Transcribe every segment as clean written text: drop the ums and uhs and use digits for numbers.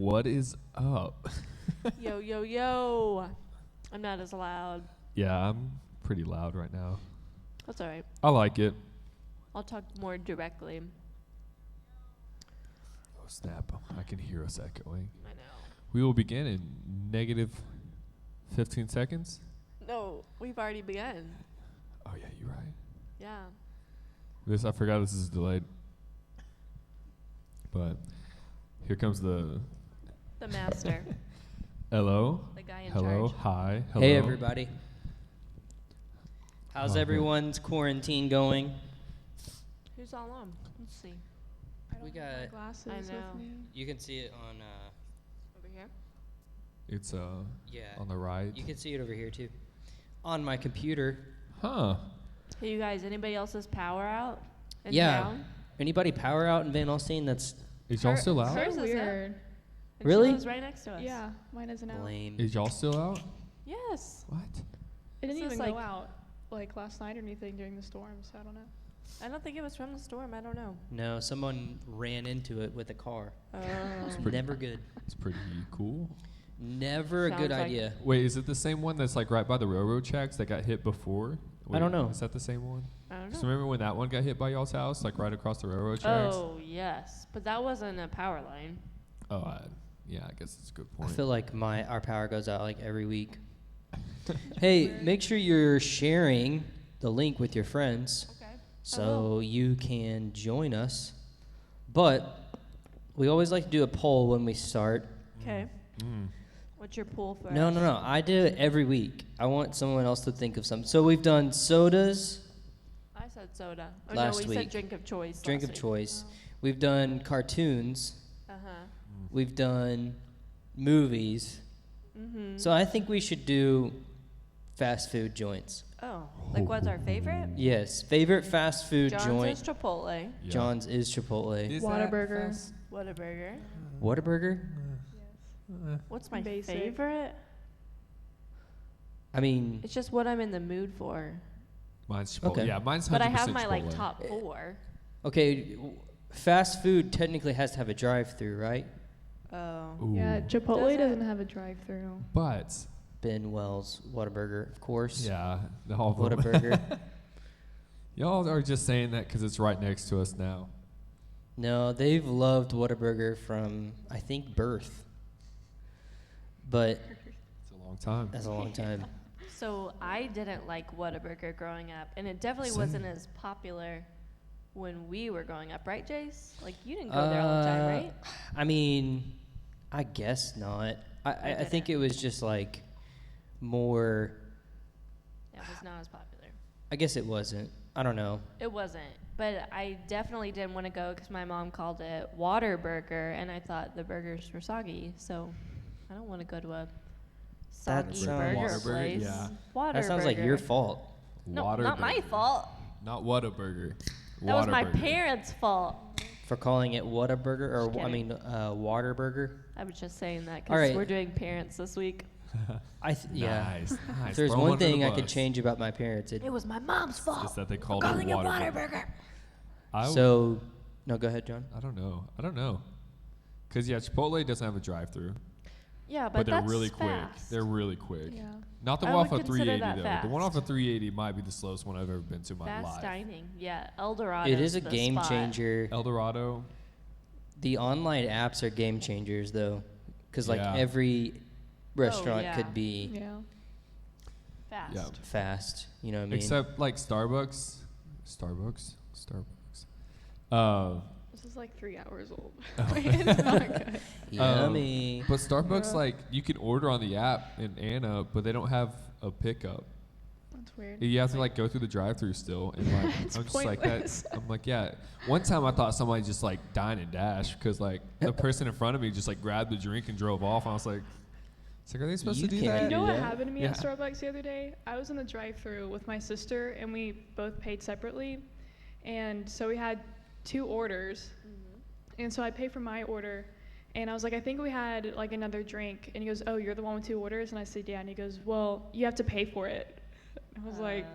What is up? Yo, yo, yo. I'm not as loud. Yeah, I'm pretty loud right now. That's all right. I like it. I'll talk more directly. Oh, snap. I can hear us echoing. I know. We will begin in negative 15 seconds. No, we've already begun. Oh, yeah, you're right. Yeah. I forgot this is delayed. But here comes the master. Hello. The guy in Hello. charge. Hi. Hello. Hey, everybody. How's Okay. everyone's quarantine going? Who's all on? Let's see. We got. Glasses I know. with me. You can see it on. Over here? It's Yeah. on the right. You can see it over here too. On my computer. Huh. Hey, you guys, anybody else's power out in Yeah. town? Anybody power out in Van Alstyne? That's Is y'all still out? Hers So is weird. And Really? Sheila's right next to us. Yeah, mine isn't out. lame. Is y'all still out? Yes. What? It didn't This is even go like- out like last night or anything during the storm, so I don't know. I don't think it was from the storm. I don't know. No, someone ran into it with a car. Oh. Never good. It's pretty cool. Never a good Sounds like- idea. Wait, is it the same one that's like right by the railroad tracks that got hit before? I don't know. Is that the same one? I don't So know. remember when that one got hit by y'all's house, like right across the railroad tracks? Oh, yes. But that wasn't a power line. Oh, yeah, I guess that's a good I point. feel like our power goes out like every week. Hey, make sure you're sharing the link with your friends Okay. so you can join us. But we always like to do a poll when we start. Okay. Mm. What's your pool for? No, I do it every week. I want someone else to think of something. So we've done sodas, I said soda. Oh, Last no, we said week. drink of choice. drink last of week. choice. We've done cartoons. Uh-huh. We've done movies. Mm-hmm. So I think we should do fast food joints. Oh, like what's our favorite? Yes, favorite fast food John's joint. is Chipotle. Yeah. John's is Chipotle. Is Whataburger. that fast? Whataburger. Whataburger? What's my Basic. favorite? I mean, It's just what I'm in the mood for. Mine's Chipotle. Okay. Yeah, mine's 100% But I have my like Chipotle. top 4. okay, fast food technically has to have a drive-through, right? Oh. Ooh. Yeah, Chipotle Does it? doesn't have a drive-through. But, Ben Wells Whataburger, of course. yeah, all of them. Whataburger. Y'all are just saying that because it's right next to us now. No, they've loved Whataburger from, I think, birth. But It's a long time. that's a long time. So I didn't like Whataburger growing up, and it definitely Same. wasn't as popular when we were growing up, right, Jace? Like you didn't go there all the time, right? I mean, I guess not. I think it didn't. was just like more. It was not as popular. I guess it wasn't. I don't know. It wasn't, but I definitely didn't want to go because my mom called it Waterburger, and I thought the burgers were soggy. So I don't want to go to a soggy sounds- burger Whataburger, place. yeah. That sounds like your Whataburger. fault. No, not my Whataburger. fault. Not Whataburger. That was my Whataburger. parents' fault. For calling it Whataburger, or Just kidding. Waterburger. I was just saying that All because right. we're doing parents this week. Yeah. Nice, nice. If there's Throw 'em one under the thing I could bus. change about my parents, It was my mom's Is fault. that they called Calling it it Whataburger. Waterburger. so no, go ahead, John. I don't know. Because, yeah, Chipotle doesn't have a drive-through. Yeah, But they're that's really fast. quick. They're really quick. Yeah. Not the I one off would of consider 380, that though. The one fast. off of 380 might be the slowest one I've ever been to in my Fast life. dining. Yeah, El Dorado. It is a game changer. El Dorado. The online apps are game changers, though, because like Yeah. every restaurant yeah. could be Yeah. Fast. Yeah. fast. You know what I mean? Except, like, Starbucks. This is like 3 hours old. Oh. It's not good. Yummy. But Starbucks, Yeah. like, you can order on the app in Anna, but they don't have a pickup. That's weird. You have to, like, go through the drive-through still. And, like, It's I'm just like that. pointless. I'm like, yeah. One time I thought somebody just, like, dine and dash because, like, the person in front of me just, like, grabbed the drink and drove off. I was like, it's like, are they supposed You to do can't that? You know do what that? happened to me Yeah. at Starbucks the other day? I was in the drive-thru with my sister, and we both paid separately. And so we had 2 orders. And so I paid for my order, and I was like, I think we had like another drink. And he goes, oh, you're the one with 2 orders? And I said, yeah. And he goes, well, you have to pay for it. I was like,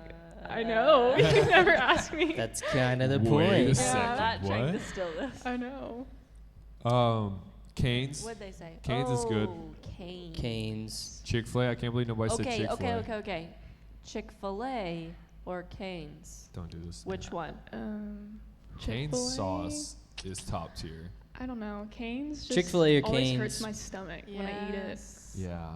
I know. You never asked me. That's kind of the Wait a point. second. I'm not trying to what? steal this. I know. Canes. What'd they say? Cane's is good. Cane's. Canes. Chick-fil-A. I can't believe nobody said Okay, Chick-fil-A. okay. Chick-fil-A or Cane's? Don't do this. Which one? Cane's Chick-fil-A? sauce is top tier. I don't know. Cane's just Chick-fil-A or always Cane's? hurts my stomach when I eat it. Yes. Yeah.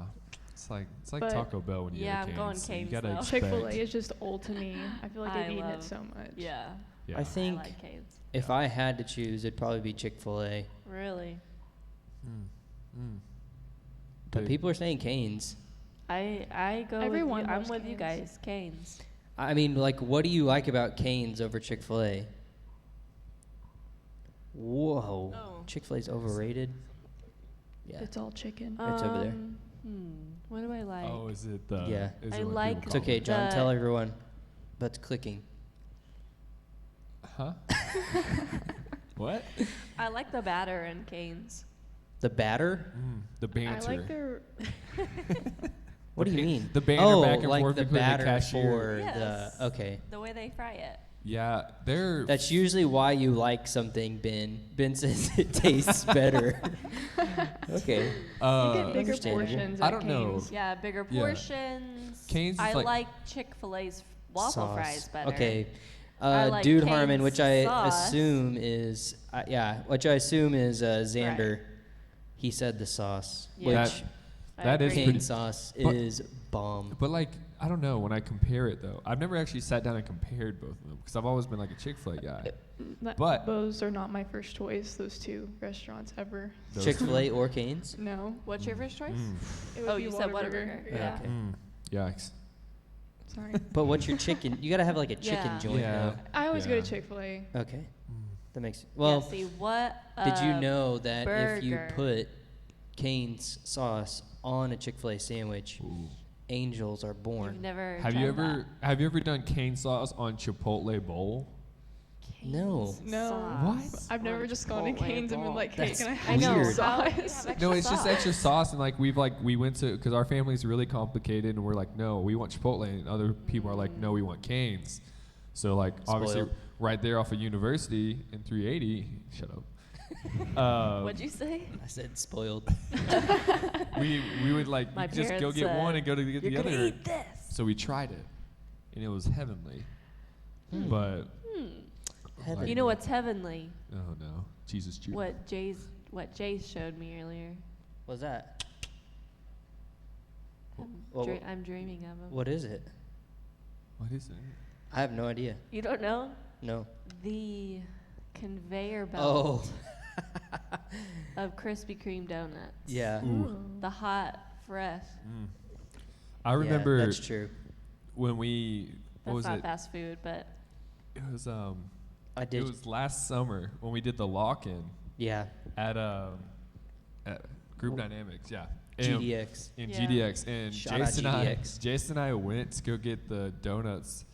It's like But- Taco Bell when you Yeah, get I'm a going Cane's. Cane's, You gotta though. expect. Chick-fil-A is just old to me. I feel like I I've eaten love- it so much. Yeah. Yeah. I think I like Cane's. if I had to choose, it'd probably be Chick-fil-A. Really? But Big- people are saying Canes. I go Everyone with you. I'm loves with you Cane's. guys. Cane's. I mean, like, what do you like about Canes over Chick-fil-A? Whoa. Oh. Chick-fil-A's overrated? Yeah. It's all chicken. It's over there. What do I like? Oh, is it the? Yeah. Is I it when like- people It's call okay, it- John. The- Tell everyone. That's clicking. Huh? What? I like the batter in Cane's. The batter? The banter. I like their. What do you mean? The banter oh, back and like forth the between the batter cashier. for Yes. the. Okay. The way they fry it. Yeah, they're. That's usually why you like something, Ben. Ben says it tastes better. Okay. You get bigger Understandable. portions. I at don't know. Cane's. Yeah, bigger Yeah. portions. Cane's is I like- like Chick-fil-A's waffle Sauce. fries better. Okay. I like Dude Cane's Harmon, which I sauce. assume is Xander. Right. He said the sauce, Yeah. which That is agree. pretty- cane sauce but- is bomb. But like, I don't know. When I compare it though, I've never actually sat down and compared both of them because I've always been like a Chick-fil-A guy. But- those are not my first choice. Those two restaurants ever. Those- Chick-fil-A or Cane's? No. What's your first choice? It would Oh, be you said Whataburger. Whataburger. Yeah. Okay. Yikes. Sorry. But what's your chicken? You gotta have like a chicken Yeah. joint. Yeah. I always go Yeah. to Chick-fil-A. Though. Okay. That makes Yeah, well. see what? Did you know that if you burger. put Cane's sauce on a Chick-fil-A sandwich, angels are born? You've never. Have you tried ever have you ever done cane sauce on Chipotle bowl? that? No. Cane's No. sauce I've never on just gone to Chipotle Cane's and been bowl. like, hey, That's can I I have know. weird. some How do you sauce? have No, it's extra just extra sauce, and like we went to because our family's really complicated, and we're like, no, we want Chipotle, and other people are like, no, we want Cane's. So like obviously Spoiled. right there off of University in 380. Shut up. What'd you say? I said spoiled. we would like My you could just go parents get one said, and go to get You're the gonna other. eat this. So we tried it, and it was heavenly. But Heaven. You know what's heavenly? oh no, Jesus juice. What Jay's showed me earlier. What's that? I'm, Well, I'm dreaming of him. What is it? What is it? I have no idea. You don't know? No. The conveyor belt Oh. of Krispy Kreme donuts. Yeah. Ooh. The hot, fresh. I Yeah, remember that's true. when we what That's was not it? fast food, but It was I it did. was last summer when we did the lock-in Yeah. at Group Dynamics, yeah. GDX. In Yeah. GDX, and Shout out GDX. Jason and I went to go get the donuts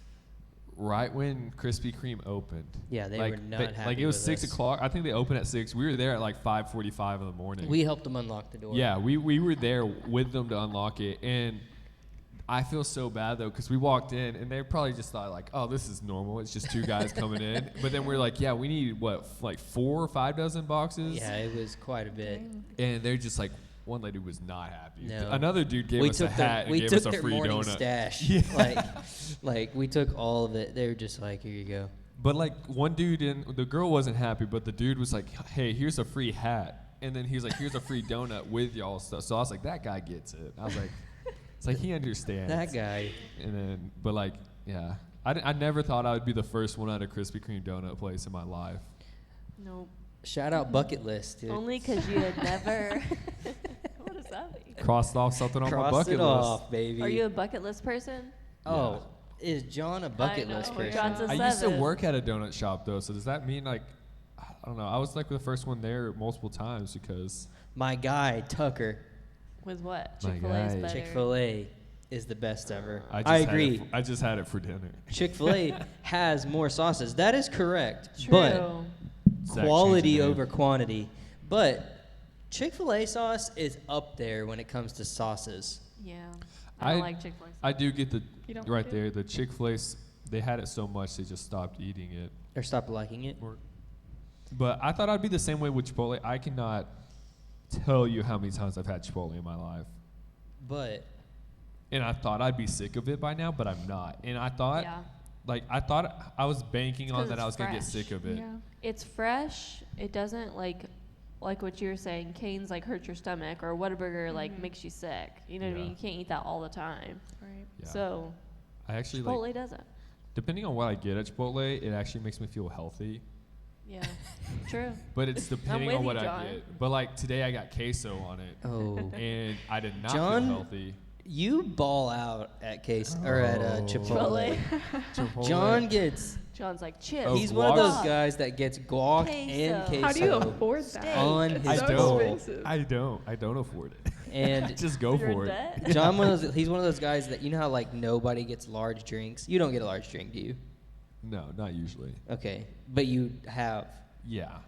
right when Krispy Kreme opened. Yeah, they like, were not happy Like it was with 6 us. o'clock. I think they opened at 6. We were there at like 5:45 in the morning. We helped them unlock the door. Yeah, we were there with them to unlock it, and I feel so bad though because we walked in and they probably just thought like, oh, this is normal. It's just two guys coming in. But then we're like, yeah, we need what like 4 or 5 dozen boxes. Yeah, it was quite a bit. And they're just like, one lady was not happy. No. Another dude gave we us a took hat we and gave took us a their free morning donut. stash. Yeah. Like we took all of it. They were just like, here you go. But like one dude the girl wasn't happy, but the dude was like, hey, here's a free hat. And then he's like, here's a free donut with y'all stuff. So I was like, that guy gets it. I was like, it's like he understands. That guy. And then, but like, yeah. I never thought I would be the first one at a Krispy Kreme donut place in my life. nope. Shout out bucket list, dude. Only because you had never. What does that mean? Crossed off something on my Cross bucket it list. off, baby. Are you a bucket list person? Oh, is John a bucket know. list Or person? John's a I used to seven. work at a donut shop though, so does that mean like, I don't know. I was like the first one there multiple times because My guy Tucker, With what? My Chick-fil-A's guy. better. Chick-fil-A is the best ever. I I had agree. it I just had it for dinner. Chick-fil-A has more sauces. That is correct. True. But Zach quality changed the name. over quantity. But Chick-fil-A sauce is up there when it comes to sauces. Yeah. I don't I- like Chick-fil-A. I do get the You don't right like it? there. The Chick-fil-A, they had it so much they just stopped eating it. Or stop liking it. But I thought I'd be the same way with Chipotle. I cannot tell you how many times I've had Chipotle in my life. But And I thought I'd be sick of it by now, but I'm not. And I thought, Yeah. I thought I was banking on 'cause that I was it's going to get fresh. sick of it. Yeah. It's fresh. It doesn't like what you were saying. Cane's like hurt your stomach, or Whataburger like makes you sick. You know what I mean? Yeah. You can't eat that all the time. Right. Yeah. So I actually Chipotle doesn't. depending on what I get at Chipotle, it actually makes me feel healthy. Yeah. True. But it's depending with on you, what I John. get. But like today I got queso on it. oh, And I did not John- feel healthy. you ball out at Chipotle. Chipotle. John gets. John's like chips. Oh, He's one of those guac. guys that gets guac and Queso. queso. How do you afford that? Steak. On It's his so bowl. expensive. I don't afford it. And Just go You're in for it. debt? John, he's one of those guys that, you know how like nobody gets large drinks. You don't get a large drink, do you? No, not usually. Okay, but you have. Yeah.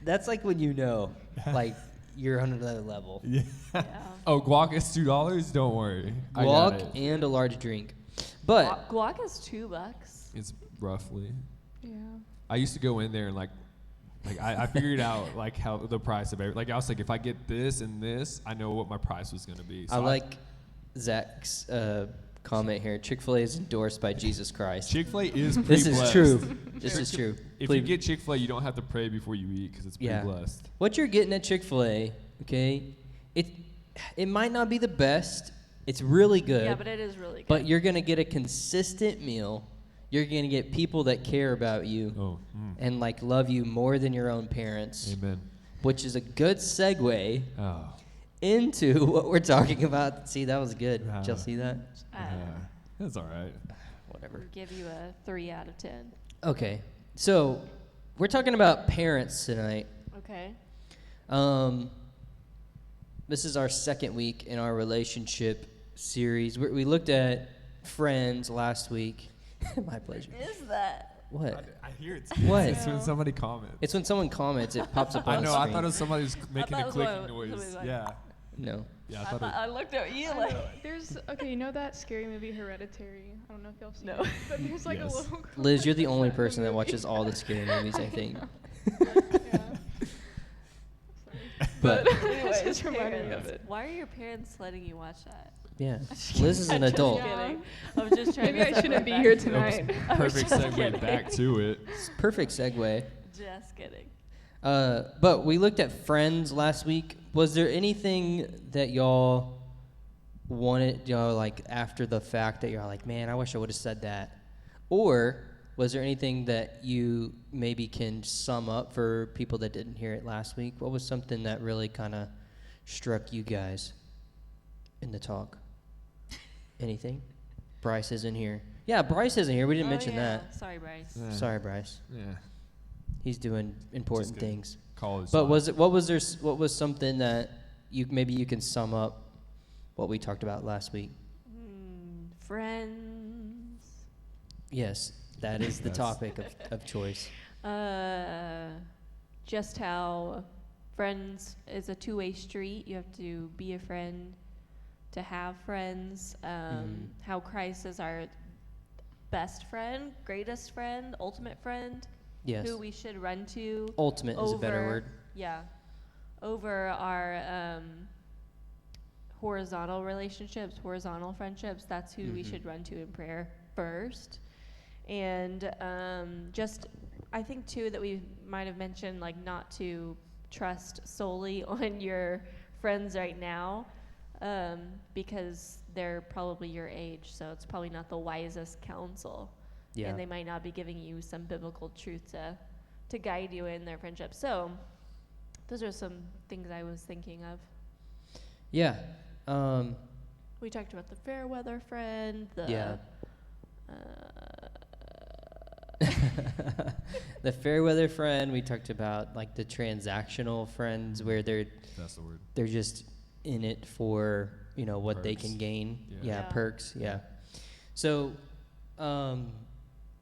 That's like when you know, like you're on another level. Yeah. Yeah. Oh, guac is $2? Don't worry. I got Guac it. and a large drink, but Guac is $2. It's roughly. Yeah. I used to go in there and I figured out like how the price of everything. Like I was like, if I get this and this, I know what my price was gonna be. So I like Zach's comment here. Chick-fil-A is endorsed by Jesus Christ. Chick-fil-A is pretty This is blessed. true. This is true. If Please- you get Chick-fil-A, you don't have to pray before you eat because it's pretty Yeah. blessed. What you're getting at Chick-fil-A, okay, it might not be the best. It's really good. Yeah, but it is really good. But you're going to get a consistent meal. You're going to get people that care about you Oh, and like love you more than your own parents, amen. which is a good segue Oh, into what we're talking about. See, that was good. Did y'all see that? that's all right. Whatever. Give you a 3 out of 10. Okay. So, we're talking about parents tonight. Okay. This is our second week in our relationship series. We looked at friends last week. My pleasure. Is that? What? I hear it. What? It's when somebody comments. It's when someone comments, it pops up on I the know. screen. I thought it was somebody who's making thought a it was clicking one- noise. somebody's like- Yeah. No. Yeah. I I, thought thought, I looked at you like. There's you know that scary movie Hereditary? I don't know if y'all seen No. it, but there's like Yes. a little. Liz, you're the clip only of person that movie. watches all the scary movies, I think. Yeah. But It just reminded me of parents. it. Why are your parents letting you watch that? yeah, Liz is an adult. Just kidding. I was just trying Maybe to I shouldn't segue be back here to- tonight. I was perfect just segue kidding. back to it. Perfect segue. Just kidding. But we looked at friends last week. Was there anything that y'all wanted, like after the fact that you're like, man, I wish I would have said that? Or was there anything that you maybe can sum up for people that didn't hear it last week? What was something that really kind of struck you guys in the talk? Anything? Bryce isn't here. Yeah, Bryce isn't here. We didn't Oh, mention yeah. that. Sorry, Bryce. Yeah. Sorry, Bryce. Yeah. He's doing important kidding. things. College. But life. what was something that you can sum up what we talked about last week? Friends. Yes, that is the That's- topic of choice. Just how friends is a two-way street. You have to be a friend to have friends. How Christ is our best friend, greatest friend, ultimate friend, Yes. who we should run to. Ultimate is a better over- word. Yeah. Over our horizontal relationships, horizontal friendships, that's who we should run to in prayer first. And just, I think too that we might have mentioned like not to trust solely on your friends right now, because they're probably your age, so it's probably not the wisest counsel. Yeah. And they might not be giving you some biblical truth to guide you in their friendship. So those are some things I was thinking of. Yeah. We talked about the fair weather friend, the Yeah. The fair weather friend. We talked about like the transactional friends where That's the word. they're just in it for what they Perks. can gain. Yeah. Yeah, Yeah. perks. Yeah. So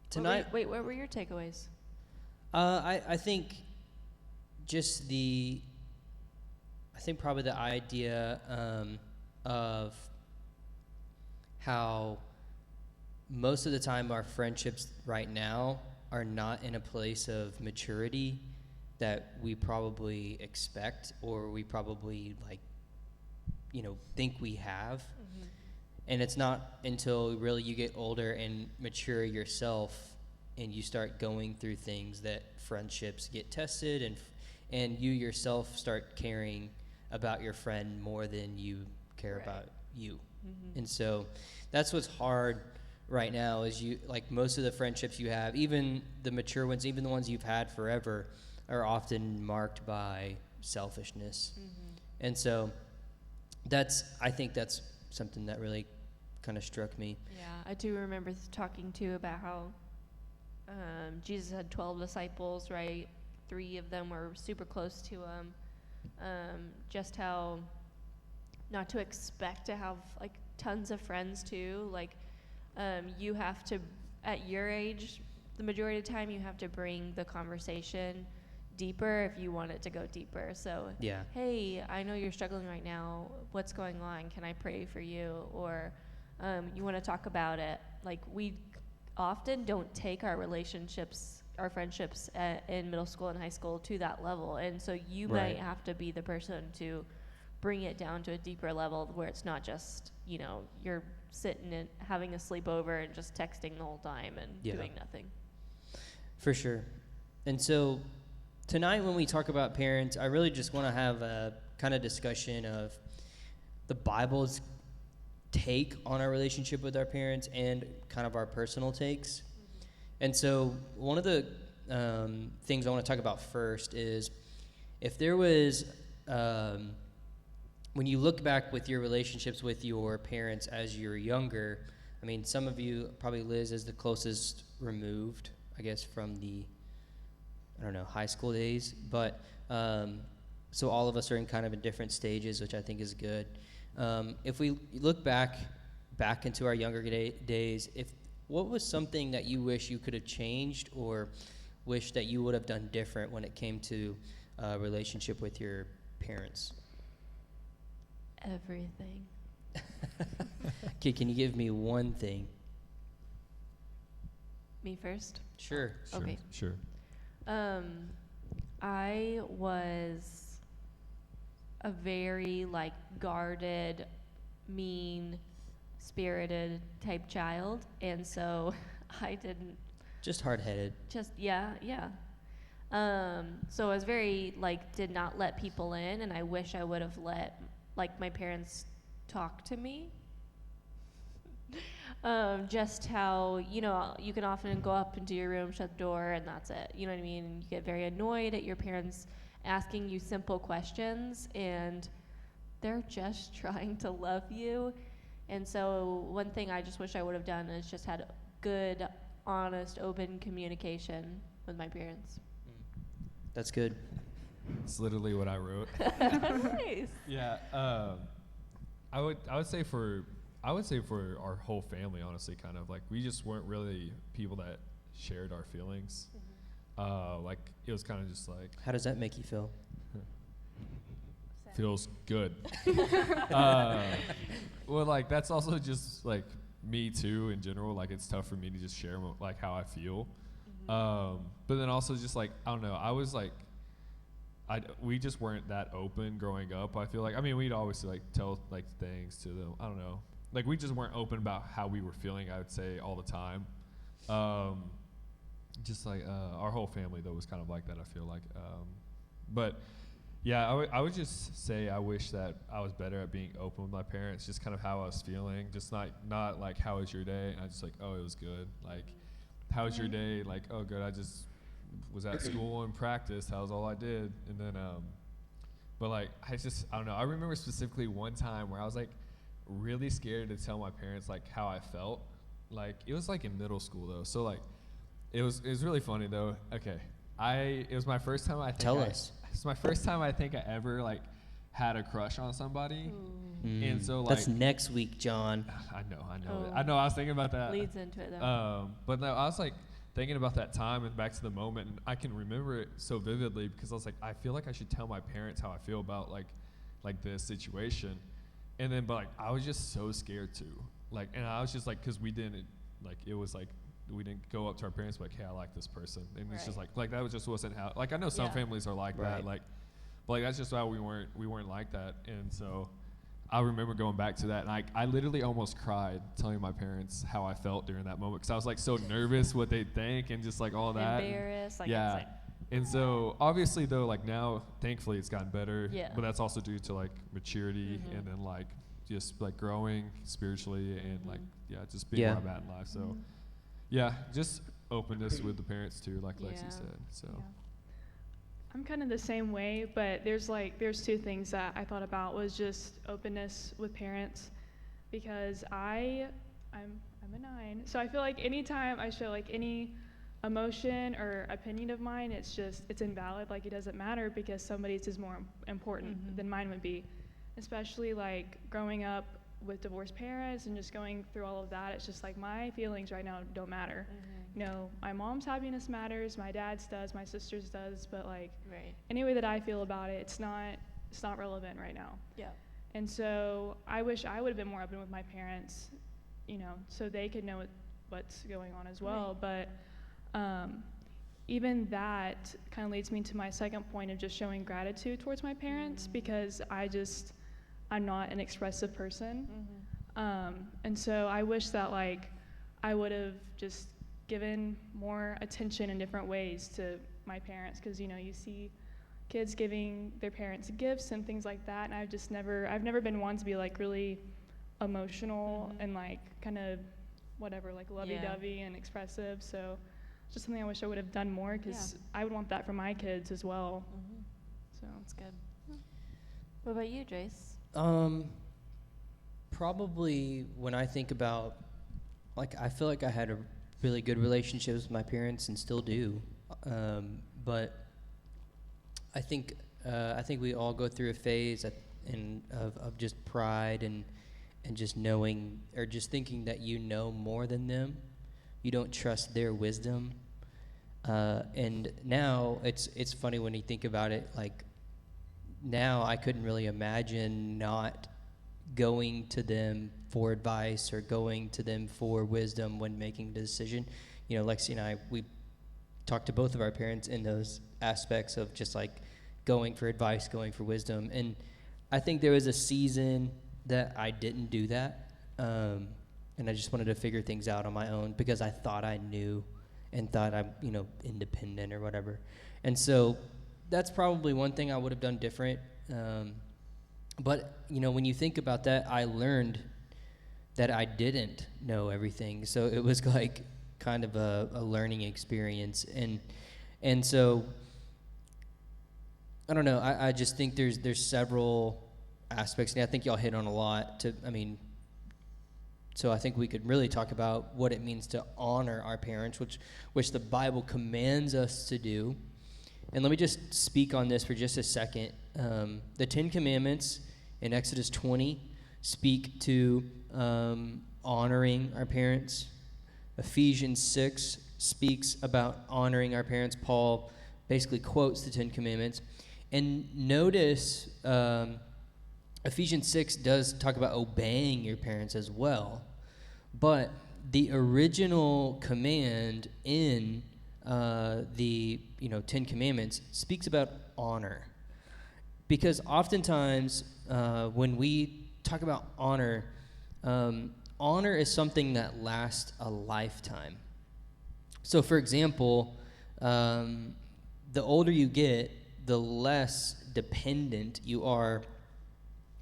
tonight. Wait, what were your takeaways? I think just I think probably the idea of how most of the time our friendships right now are not in a place of maturity that we probably expect, or we probably like, think we have. And it's not until really you get older and mature yourself and you start going through things that friendships get tested, and you yourself start caring about your friend more than you care Right. about you. And so that's what's hard right now is like most of the friendships you have, even the mature ones, even the ones you've had forever, are often marked by selfishness. And so I think that's something that really kind of struck me. Yeah, I do remember talking too about how Jesus had 12 disciples, right? 3 of them were super close to him. Just how not to expect to have like tons of friends too. Like you have to, at your age, the majority of the time, you have to bring the conversation deeper if you want it to go deeper. So, Yeah. hey, I know you're struggling right now. What's going on? Can I pray for you? Or you want to talk about it? Like, we often don't take our relationships, our friendships in middle school and high school to that level. And so you Right. might have to be the person to bring it down to a deeper level where it's not just, you're sitting and having a sleepover and just texting the whole time and Yeah. doing nothing. For sure. And so tonight when we talk about parents, I really just want to have a kind of discussion of the Bible's take on our relationship with our parents and kind of our personal takes. And so one of the things I want to talk about first is if there was, when you look back with your relationships with your parents as you're younger, I mean, some of you, probably Liz is the closest removed, I guess, from the, high school days. But so all of us are in kind of in different stages, which I think is good. If we look back into our younger days, what was something that you wish you could have changed or wish that you would have done different when it came to relationship with your parents? Everything. Okay, can you give me one thing? Me first? Sure. Okay. Sure. I was a very guarded, mean-spirited type child, and so I didn't Just hard-headed. yeah. So I was very did not let people in, and I wish I would have let my parents talk to me. Just how, you can often go up into your room, shut the door, and that's it. You know what I mean? And you get very annoyed at your parents asking you simple questions, and they're just trying to love you. And so one thing I just wish I would have done is just had good, honest, open communication with my parents. That's good. It's literally what I wrote. Nice. Yeah. I would say for our whole family, honestly, kind of we just weren't really people that shared our feelings. It was kind of just How does that make you feel? feels good. Well, that's also just me too in general. It's tough for me to just share how I feel. But then also just I don't know. I was we just weren't that open growing up. I feel we'd always tell things to them. I don't know. We just weren't open about how we were feeling, I would say, all the time. Just our whole family, though, was kind of like that, I feel like. But, yeah, I would just say I wish that I was better at being open with my parents, just kind of how I was feeling. Just not how was your day? And I just oh, it was good. How was your day? Oh, good. I just was at school and practice. That was all I did. And then, but I don't know. I remember specifically one time where I was really scared to tell my parents how I felt. It was in middle school though, so it was really funny though. Okay, it was my first time. Tell us. It's my first time I think I ever had a crush on somebody. And so that's next week, John. I know. Oh. I know. I was thinking about that. Leads into it though. But no, I was thinking about that time and back to the moment, and I can remember it so vividly because I was I feel I should tell my parents how I feel about this situation. And then, but I was just so scared to, and I was just because we didn't, it was we didn't go up to our parents like, hey, I like this person, and it's just Right. like that was just wasn't how. Like I know some Yeah. families are like Right. that, like, but like that's just how we weren't like that, and so. I remember going back to that, and I literally almost cried telling my parents how I felt during that moment because I was like so nervous what they'd think and just like all that. Embarrassed, like yeah. it's like, And so obviously though, like now, thankfully it's gotten better. Yeah. But that's also due to like maturity Mhm. and then like just like growing spiritually and like just being Yeah. where I'm at in life. So yeah, just openness with the parents too, like Yeah. Lexi said. So. yeah. I'm kind of the same way, but there's two things that I thought about was just openness with parents, because I'm a 9, so I feel like anytime I show like any emotion or opinion of mine, it's invalid. Like it doesn't matter because somebody's is more important than mine would be, especially like growing up with divorced parents and just going through all of that. It's just like my feelings right now don't matter. You know, my mom's happiness matters, my dad's does, my sister's does, but like Right. any way that I feel about it, it's not relevant right now. Yeah. And so I wish I would have been more open with my parents, you know, so they could know what's going on as well. But even that kind of leads me to my second point of just showing gratitude towards my parents, because I'm not an expressive person. And so I wish that like I would have just given more attention in different ways to my parents, because you know you see kids giving their parents gifts and things like that, and I've never been one to be like really emotional and like kind of whatever, like lovey-dovey and expressive. So just something I wish I would have done more, because I would want that for my kids as well. So That's good. What about you, Jace? Probably when I think about, like, I feel like I had a really good relationship with my parents and still do, but I think we all go through a phase of just pride and just knowing, or just thinking that you know more than them. You don't trust their wisdom, and now it's funny when you think about it. Like now, I couldn't really imagine not going to them for advice or going to them for wisdom when making a decision. You know, Lexi and I, we talked to both of our parents in those aspects of just like going for advice, going for wisdom. And I think there was a season that I didn't do that. And I just wanted to figure things out on my own because I thought I knew and thought I'm, independent or whatever. And so that's probably one thing I would have done different. But, when you think about that, I learned that I didn't know everything. So it was like kind of a learning experience. And so, I don't know, I just think there's several aspects, and I think y'all hit on a lot so I think we could really talk about what it means to honor our parents, which the Bible commands us to do. And let me just speak on this for just a second. The 10 Commandments in Exodus 20 speak to honoring our parents. Ephesians 6 speaks about honoring our parents. Paul basically quotes the 10 Commandments. And notice Ephesians 6 does talk about obeying your parents as well. But the original command in the 10 Commandments speaks about honor. Because oftentimes when we talk about honor, honor is something that lasts a lifetime. So for example, the older you get, the less dependent you are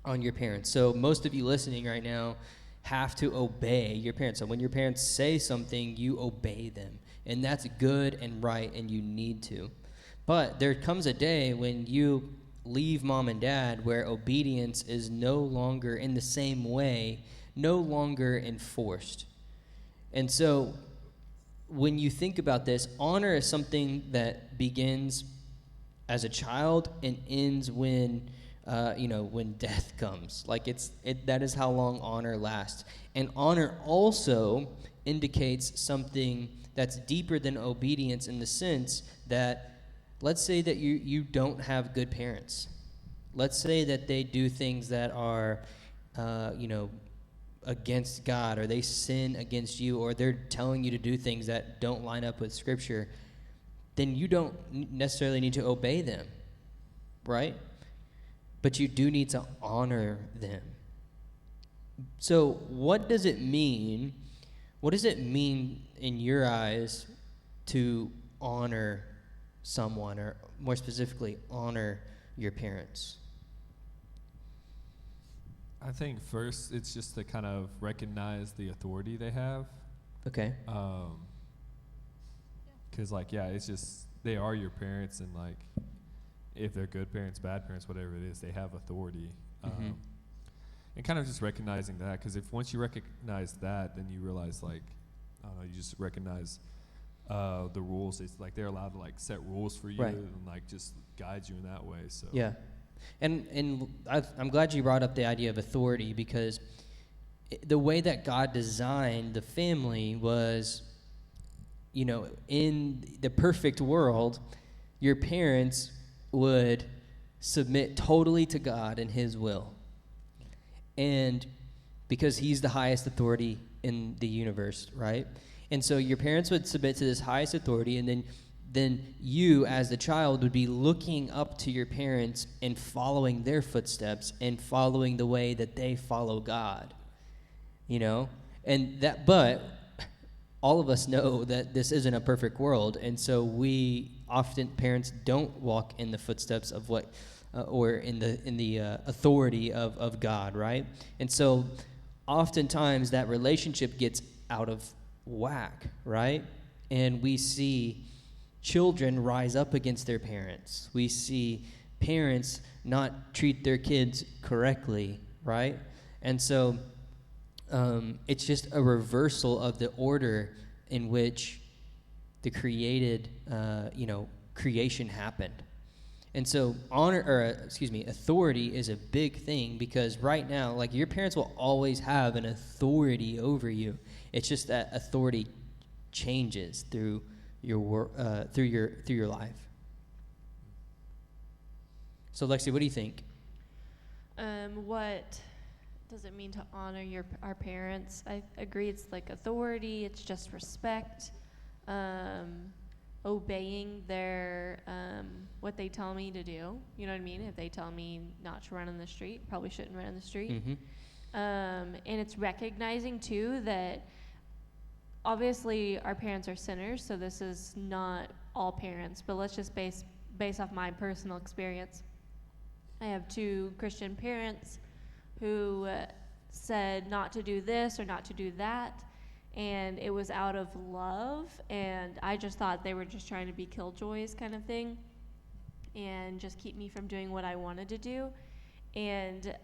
on your parents. So most of you listening right now have to obey your parents. So when your parents say something, you obey them. And that's good and right, and you need to. But there comes a day when you leave mom and dad where obedience is no longer in the same way, no longer enforced. And so when you think about this, honor is something that begins as a child and ends when death comes. Like that is how long honor lasts. And honor also indicates something that's deeper than obedience, in the sense that, let's say that you don't have good parents. Let's say that they do things that are, against God, or they sin against you, or they're telling you to do things that don't line up with Scripture, then you don't necessarily need to obey them, right? But you do need to honor them. So what does it mean? What does it mean in your eyes to honor someone, or more specifically, honor your parents? I think first it's just to kind of recognize the authority they have. Okay. Because, like, yeah, it's just, they are your parents, and, like, if they're good parents, bad parents, whatever it is, they have authority. Mhm. And kind of just recognizing that, because if once you recognize that, then you realize, like, I don't know, you just recognize the rules. It's like they're allowed to, like, set rules for you, Right. and, like, just guide you in that way. So Yeah. And I'm glad you brought up the idea of authority, because the way that God designed the family was, you know, in the perfect world, your parents would submit totally to God and His will. And because He's the highest authority in the universe, right? And so your parents would submit to this highest authority, and then you as the child would be looking up to your parents and following their footsteps and following the way that they follow God, you know? And that, but all of us know that this isn't a perfect world, and so we often, parents don't walk in the footsteps of what or in the authority of God, right? And so oftentimes that relationship gets out of whack, right? And we see children rise up against their parents. We see parents not treat their kids correctly, right? And so it's just a reversal of the order in which the creation happened. And so authority is a big thing, because right now, like, your parents will always have an authority over you. It's just that authority changes through your life. So Lexi, what do you think? What does it mean to honor our parents? I agree, it's like authority, it's just respect, obeying their what they tell me to do. You know what I mean? If they tell me not to run in the street, probably shouldn't run in the street. Mm-hmm. And it's recognizing too that obviously our parents are sinners, so this is not all parents, but let's just base off my personal experience. I have 2 Christian parents who said not to do this or not to do that, and it was out of love, and I just thought they were just trying to be killjoys kind of thing and just keep me from doing what I wanted to do. And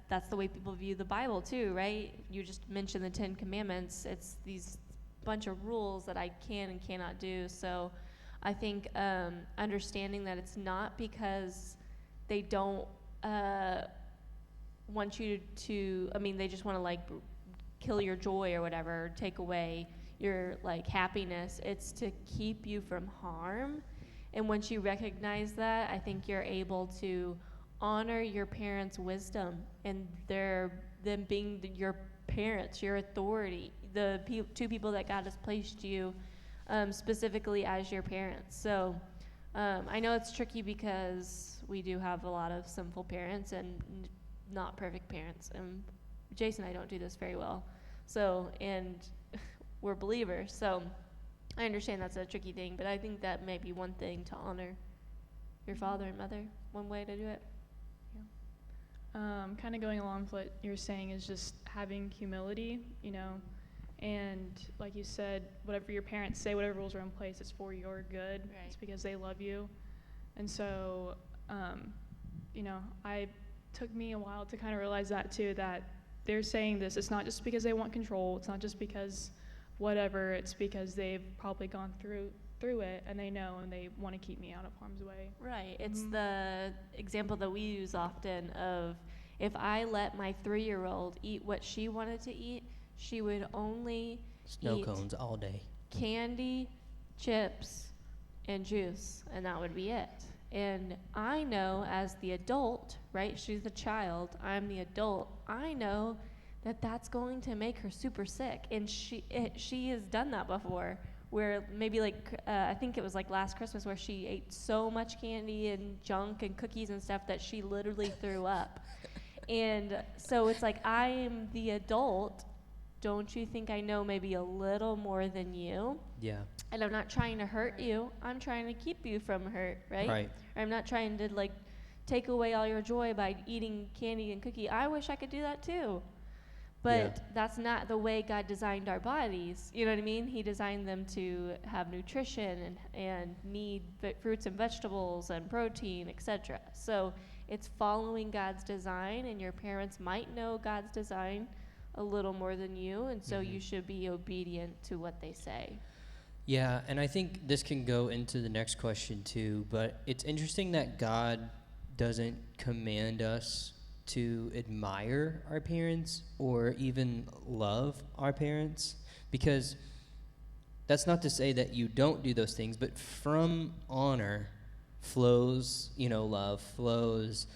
that's the way people view the Bible too, right? You just mentioned the 10 Commandments. It's these bunch of rules that I can and cannot do. So I think understanding that it's not because they don't want you to, they just want to, like, kill your joy or whatever, or take away your, like, happiness. It's to keep you from harm. And once you recognize that, I think you're able to honor your parents' wisdom and them being your parents, your authority, the 2 people that God has placed you specifically as your parents. So I know it's tricky because we do have a lot of sinful parents and not perfect parents. And Jason and I don't do this very well. So, and we're believers. So I understand that's a tricky thing, but I think that may be one thing to honor your father and mother, one way to do it. Kind of going along with what you're saying is just having humility, you know, and like you said, whatever your parents say, whatever rules are in place, it's for your good. Right. It's because they love you. And so, it took me a while to kind of realize that too, that they're saying this, it's not just because they want control, it's not just because whatever, it's because they've probably gone through it, and they know, and they want to keep me out of harm's way. Right. It's the example that we use often of, if I let my 3-year-old eat what she wanted to eat, she would only Snow eat cones all day. candy, chips, and juice, and that would be it. And I know as the adult, right? She's the child, I'm the adult. I know that's going to make her super sick. And she has done that before, where maybe I think it was like last Christmas, where she ate so much candy and junk and cookies and stuff that she literally threw up. And so it's like, I am the adult. Don't you think I know maybe a little more than you? Yeah. And I'm not trying to hurt you. I'm trying to keep you from hurt, right? Right. Or I'm not trying to take away all your joy by eating candy and cookie. I wish I could do that too. But that's not the way God designed our bodies. You know what I mean? He designed them to have nutrition and need fruits and vegetables and protein, etc. So it's following God's design, and your parents might know God's design a little more than you, and so you should be obedient to what they say. Yeah, and I think this can go into the next question too, but it's interesting that God doesn't command us to admire our parents or even love our parents, because that's not to say that you don't do those things, but from honor flows, love, flows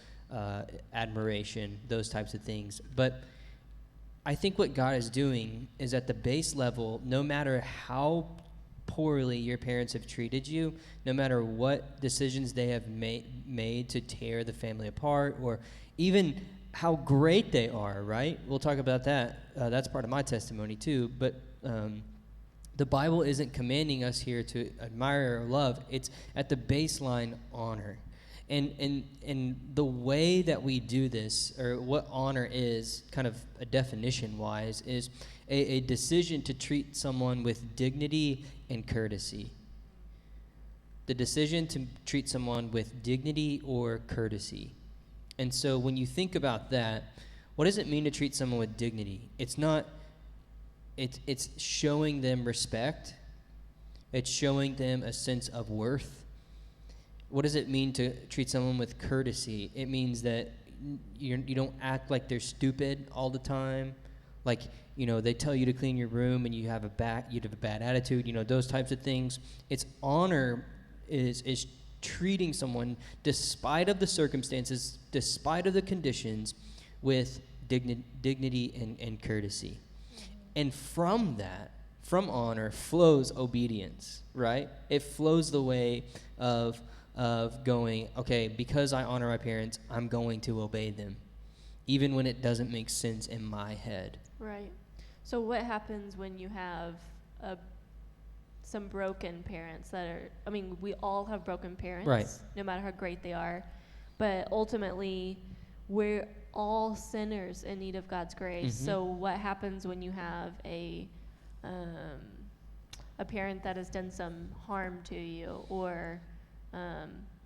admiration, those types of things. But I think what God is doing is, at the base level, no matter how poorly your parents have treated you, no matter what decisions they have made to tear the family apart, or even how great they are, right? We'll talk about that. That's part of my testimony too. But the Bible isn't commanding us here to admire or love. It's at the baseline, honor. And the way that we do this, or what honor is, kind of a definition-wise, is a decision to treat someone with dignity and courtesy. The decision to treat someone with dignity or courtesy. And so when you think about that, what does it mean to treat someone with dignity? It's showing them respect. It's showing them a sense of worth. What does it mean to treat someone with courtesy? It means that you don't act like they're stupid all the time. Like, they tell you to clean your room and you have a bad attitude, those types of things. It's honor is treating someone, despite of the circumstances, despite of the conditions, with dignity and courtesy. And from that, from honor, flows obedience, right? It flows the way of going, okay, because I honor my parents, I'm going to obey them, even when it doesn't make sense in my head. Right. So what happens when you have some broken parents we all have broken parents, right, no matter how great they are, but ultimately we're all sinners in need of God's grace. Mm-hmm. So what happens when you have a parent that has done some harm to you, or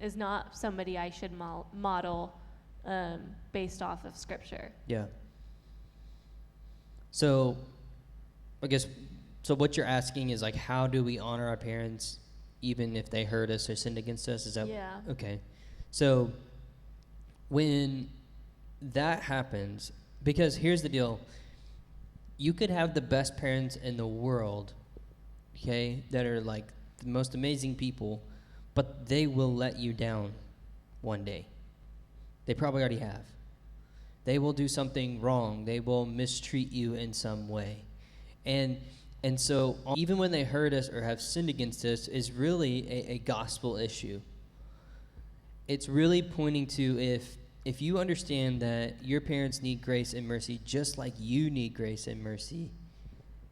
is not somebody I should model based off of Scripture? Yeah. So, I guess, what you're asking is, how do we honor our parents even if they hurt us or sinned against us? Is that? Yeah. Okay. So, when that happens, because here's the deal, you could have the best parents in the world, okay, that are the most amazing people, but they will let you down one day. They probably already have. They will do something wrong. They will mistreat you in some way. And so even when they hurt us or have sinned against us is really a gospel issue. It's really pointing to, if you understand that your parents need grace and mercy just like you need grace and mercy,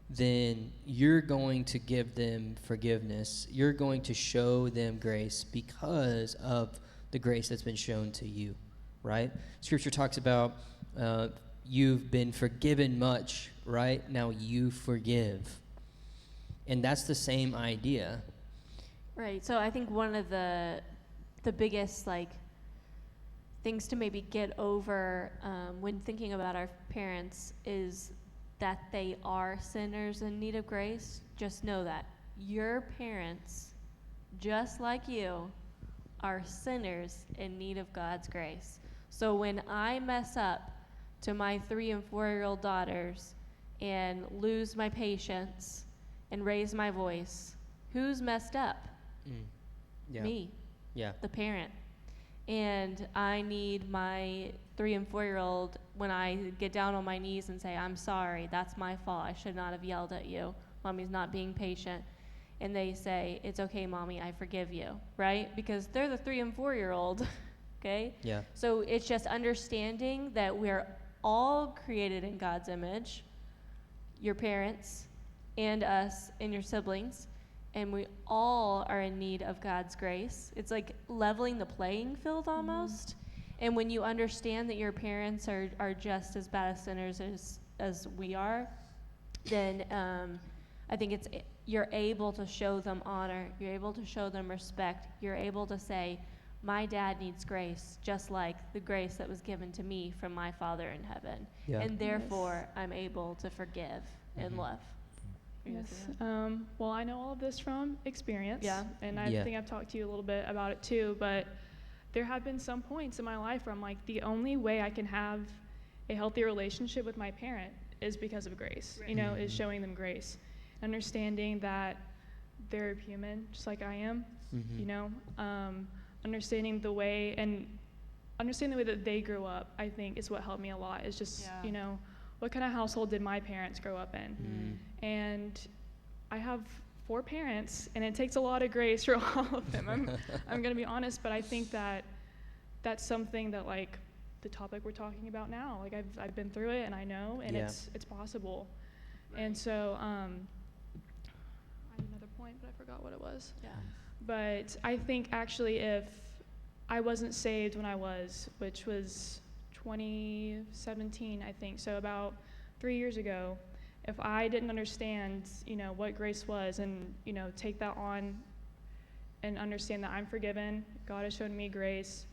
then you're going to give them forgiveness. You're going to show them grace because of the grace that's been shown to you, right? Scripture talks about you've been forgiven much, right? Now you forgive. And that's the same idea. Right. So I think one of the biggest things to maybe get over when thinking about our parents is that they are sinners in need of grace. Just know that your parents, just like you, are sinners in need of God's grace. So when I mess up to my 3 and 4-year-old daughters and lose my patience and raise my voice, who's messed up? Yeah. Me, Yeah. the parent. And I need my 3 and 4-year-old, when I get down on my knees and say, I'm sorry, that's my fault, I should not have yelled at you, mommy's not being patient. And they say, it's okay, mommy, I forgive you, right? Because they're the 3 and 4-year-old, okay? Yeah. So it's just understanding that we're all created in God's image, your parents and us and your siblings, and we all are in need of God's grace. It's like leveling the playing field almost. And when you understand that your parents are just as bad as sinners as we are, then I think you're able to show them honor, you're able to show them respect, you're able to say, my dad needs grace, just like the grace that was given to me from my Father in heaven. Yeah. And therefore, I'm able to forgive and love. Yes. Well, I know all of this from experience. Yeah. And I think I've talked to you a little bit about it too, but there have been some points in my life where I'm like, the only way I can have a healthy relationship with my parent is because of grace, you know, is showing them grace. Understanding that they're human, just like I am, you know, understanding the way that they grew up, I think is what helped me a lot, is just, you know, what kind of household did my parents grow up in? And I have 4 parents, and it takes a lot of grace for all of them. I'm going to be honest, but I think that that's something that, like, the topic we're talking about now, like, I've been through it, and I know, and it's possible. And so, I had another point, but I forgot what it was. Yeah. But I think actually if I wasn't saved when I was, which was 2017, I think, so about 3 years ago, if I didn't understand, you know, what grace was and, you know, take that on and understand that I'm forgiven, God has shown me grace,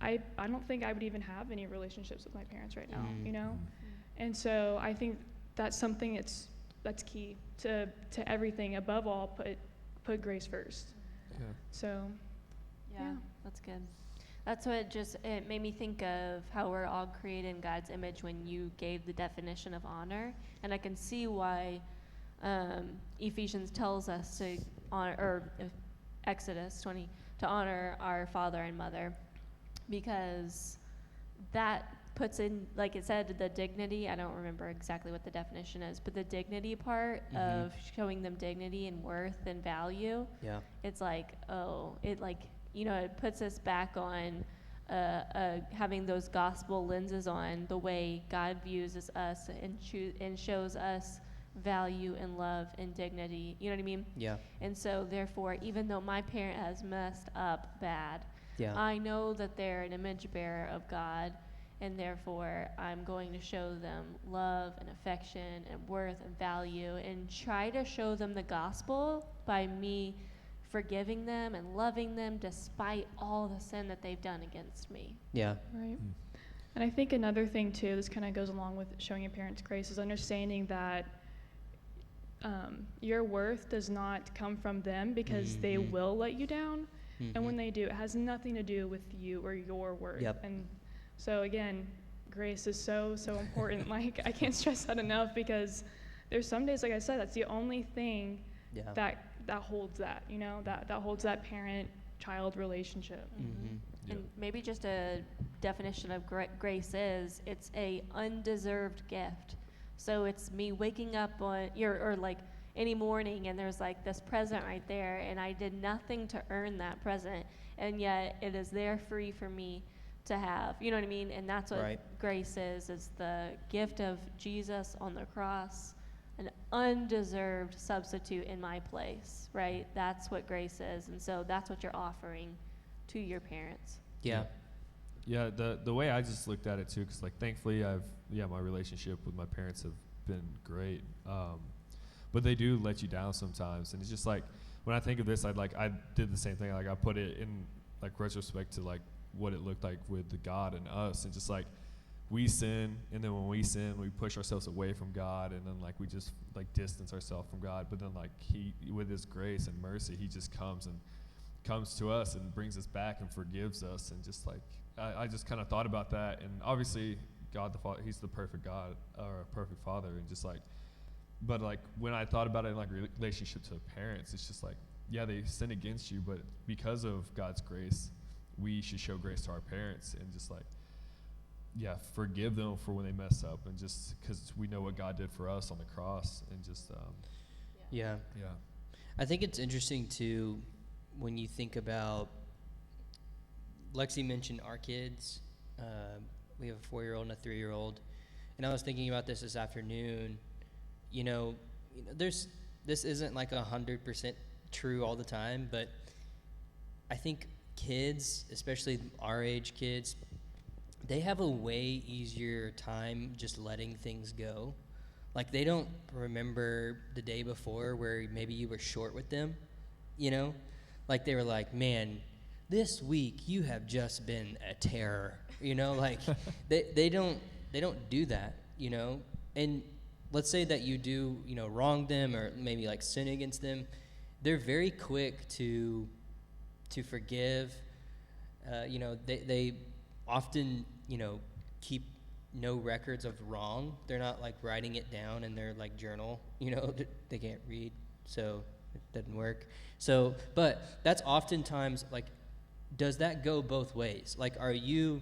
I don't think I would even have any relationships with my parents right now, you know? And so I think that's something that's key to everything. Above all, put grace first. Yeah. So, Yeah, that's good. That's what it made me think of how we're all created in God's image when you gave the definition of honor. And I can see why Ephesians tells us to honor, or Exodus 20, to honor our father and mother, because that puts in, like it said, the dignity. I don't remember exactly what the definition is, but the dignity part of showing them dignity and worth and value. Yeah. It's like, it puts us back on having those gospel lenses on the way God views us and shows us value and love and dignity. You know what I mean? Yeah. And so therefore, even though my parent has messed up bad, I know that they're an image bearer of God, and therefore I'm going to show them love and affection and worth and value, and try to show them the gospel by me forgiving them and loving them despite all the sin that they've done against me. Yeah. Right. And I think another thing too, this kind of goes along with showing your parents grace, is understanding that your worth does not come from them, because they will let you down. And when they do, it has nothing to do with you or your worth. Yep. And so again, grace is so important. Like, I can't stress that enough, because there's some days, like I said, that's the only thing that holds that, you know, that holds that parent-child relationship. And maybe just a definition of grace is, it's a undeserved gift. So it's me waking up or like any morning, and there's like this present right there, and I did nothing to earn that present, and yet it is there free for me to have. You know what I mean? And that's what grace is the gift of Jesus on the cross, an undeserved substitute in my place, right? That's what grace is. And so that's what you're offering to your parents. Yeah. Yeah, the way I just looked at it too, because like thankfully my relationship with my parents have been great, but they do let you down sometimes, and it's just like when I think of this, I did the same thing. Like I put it in like retrospect to like what it looked like with the God and us, and just like we sin, and then when we sin, we push ourselves away from God, and then like we just like distance ourselves from God. But then like He, with His grace and mercy, He just comes to us and brings us back and forgives us, and just like I just kind of thought about that, and obviously God the Father, He's the perfect God or a perfect Father, and just like, but like when I thought about it in like relationship to parents, it's just like, yeah, they sin against you, but because of God's grace, we should show grace to our parents and just like, yeah, forgive them for when they mess up, and just because we know what God did for us on the cross, and just Yeah. I think it's interesting too when you think about, Lexi mentioned our kids. We have a 4-year-old and a 3-year-old, and I was thinking about this afternoon. This isn't like 100% true all the time, but I think kids, especially our age kids, they have a way easier time just letting things go. Like, they don't remember the day before where maybe you were short with them, Like, they were like, man, this week you have just been a terror, Like, they don't do that, And let's say that you do, wrong them or maybe, like, sin against them. They're very quick to forgive. They often, keep no records of wrong. They're not like writing it down in their like journal, they can't read, so it doesn't work. So, but that's oftentimes like, does that go both ways? Like, are you,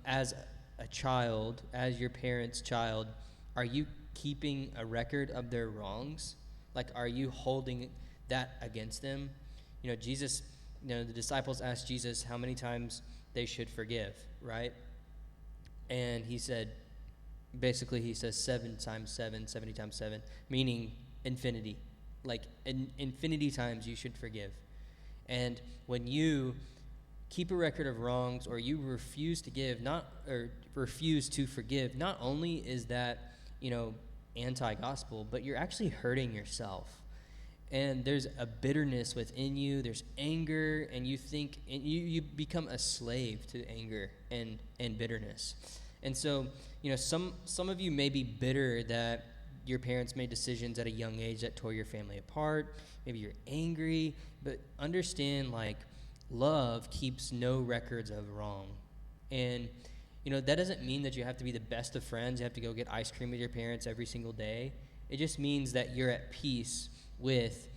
as a child, as your parent's child, are you keeping a record of their wrongs? Like, are you holding that against them? Jesus, the disciples asked Jesus how many times they should forgive, right? And he said, basically he says 7 times 7, 70 times 7, meaning infinity. Like, infinity times you should forgive. And when you keep a record of wrongs, or you refuse to forgive, not only is that, anti-gospel, but you're actually hurting yourself. And there's a bitterness within you, there's anger, and you become a slave to anger and bitterness. And so, some of you may be bitter that your parents made decisions at a young age that tore your family apart. Maybe you're angry, but understand, like, love keeps no records of wrong. And, that doesn't mean that you have to be the best of friends. You have to go get ice cream with your parents every single day. It just means that you're at peace with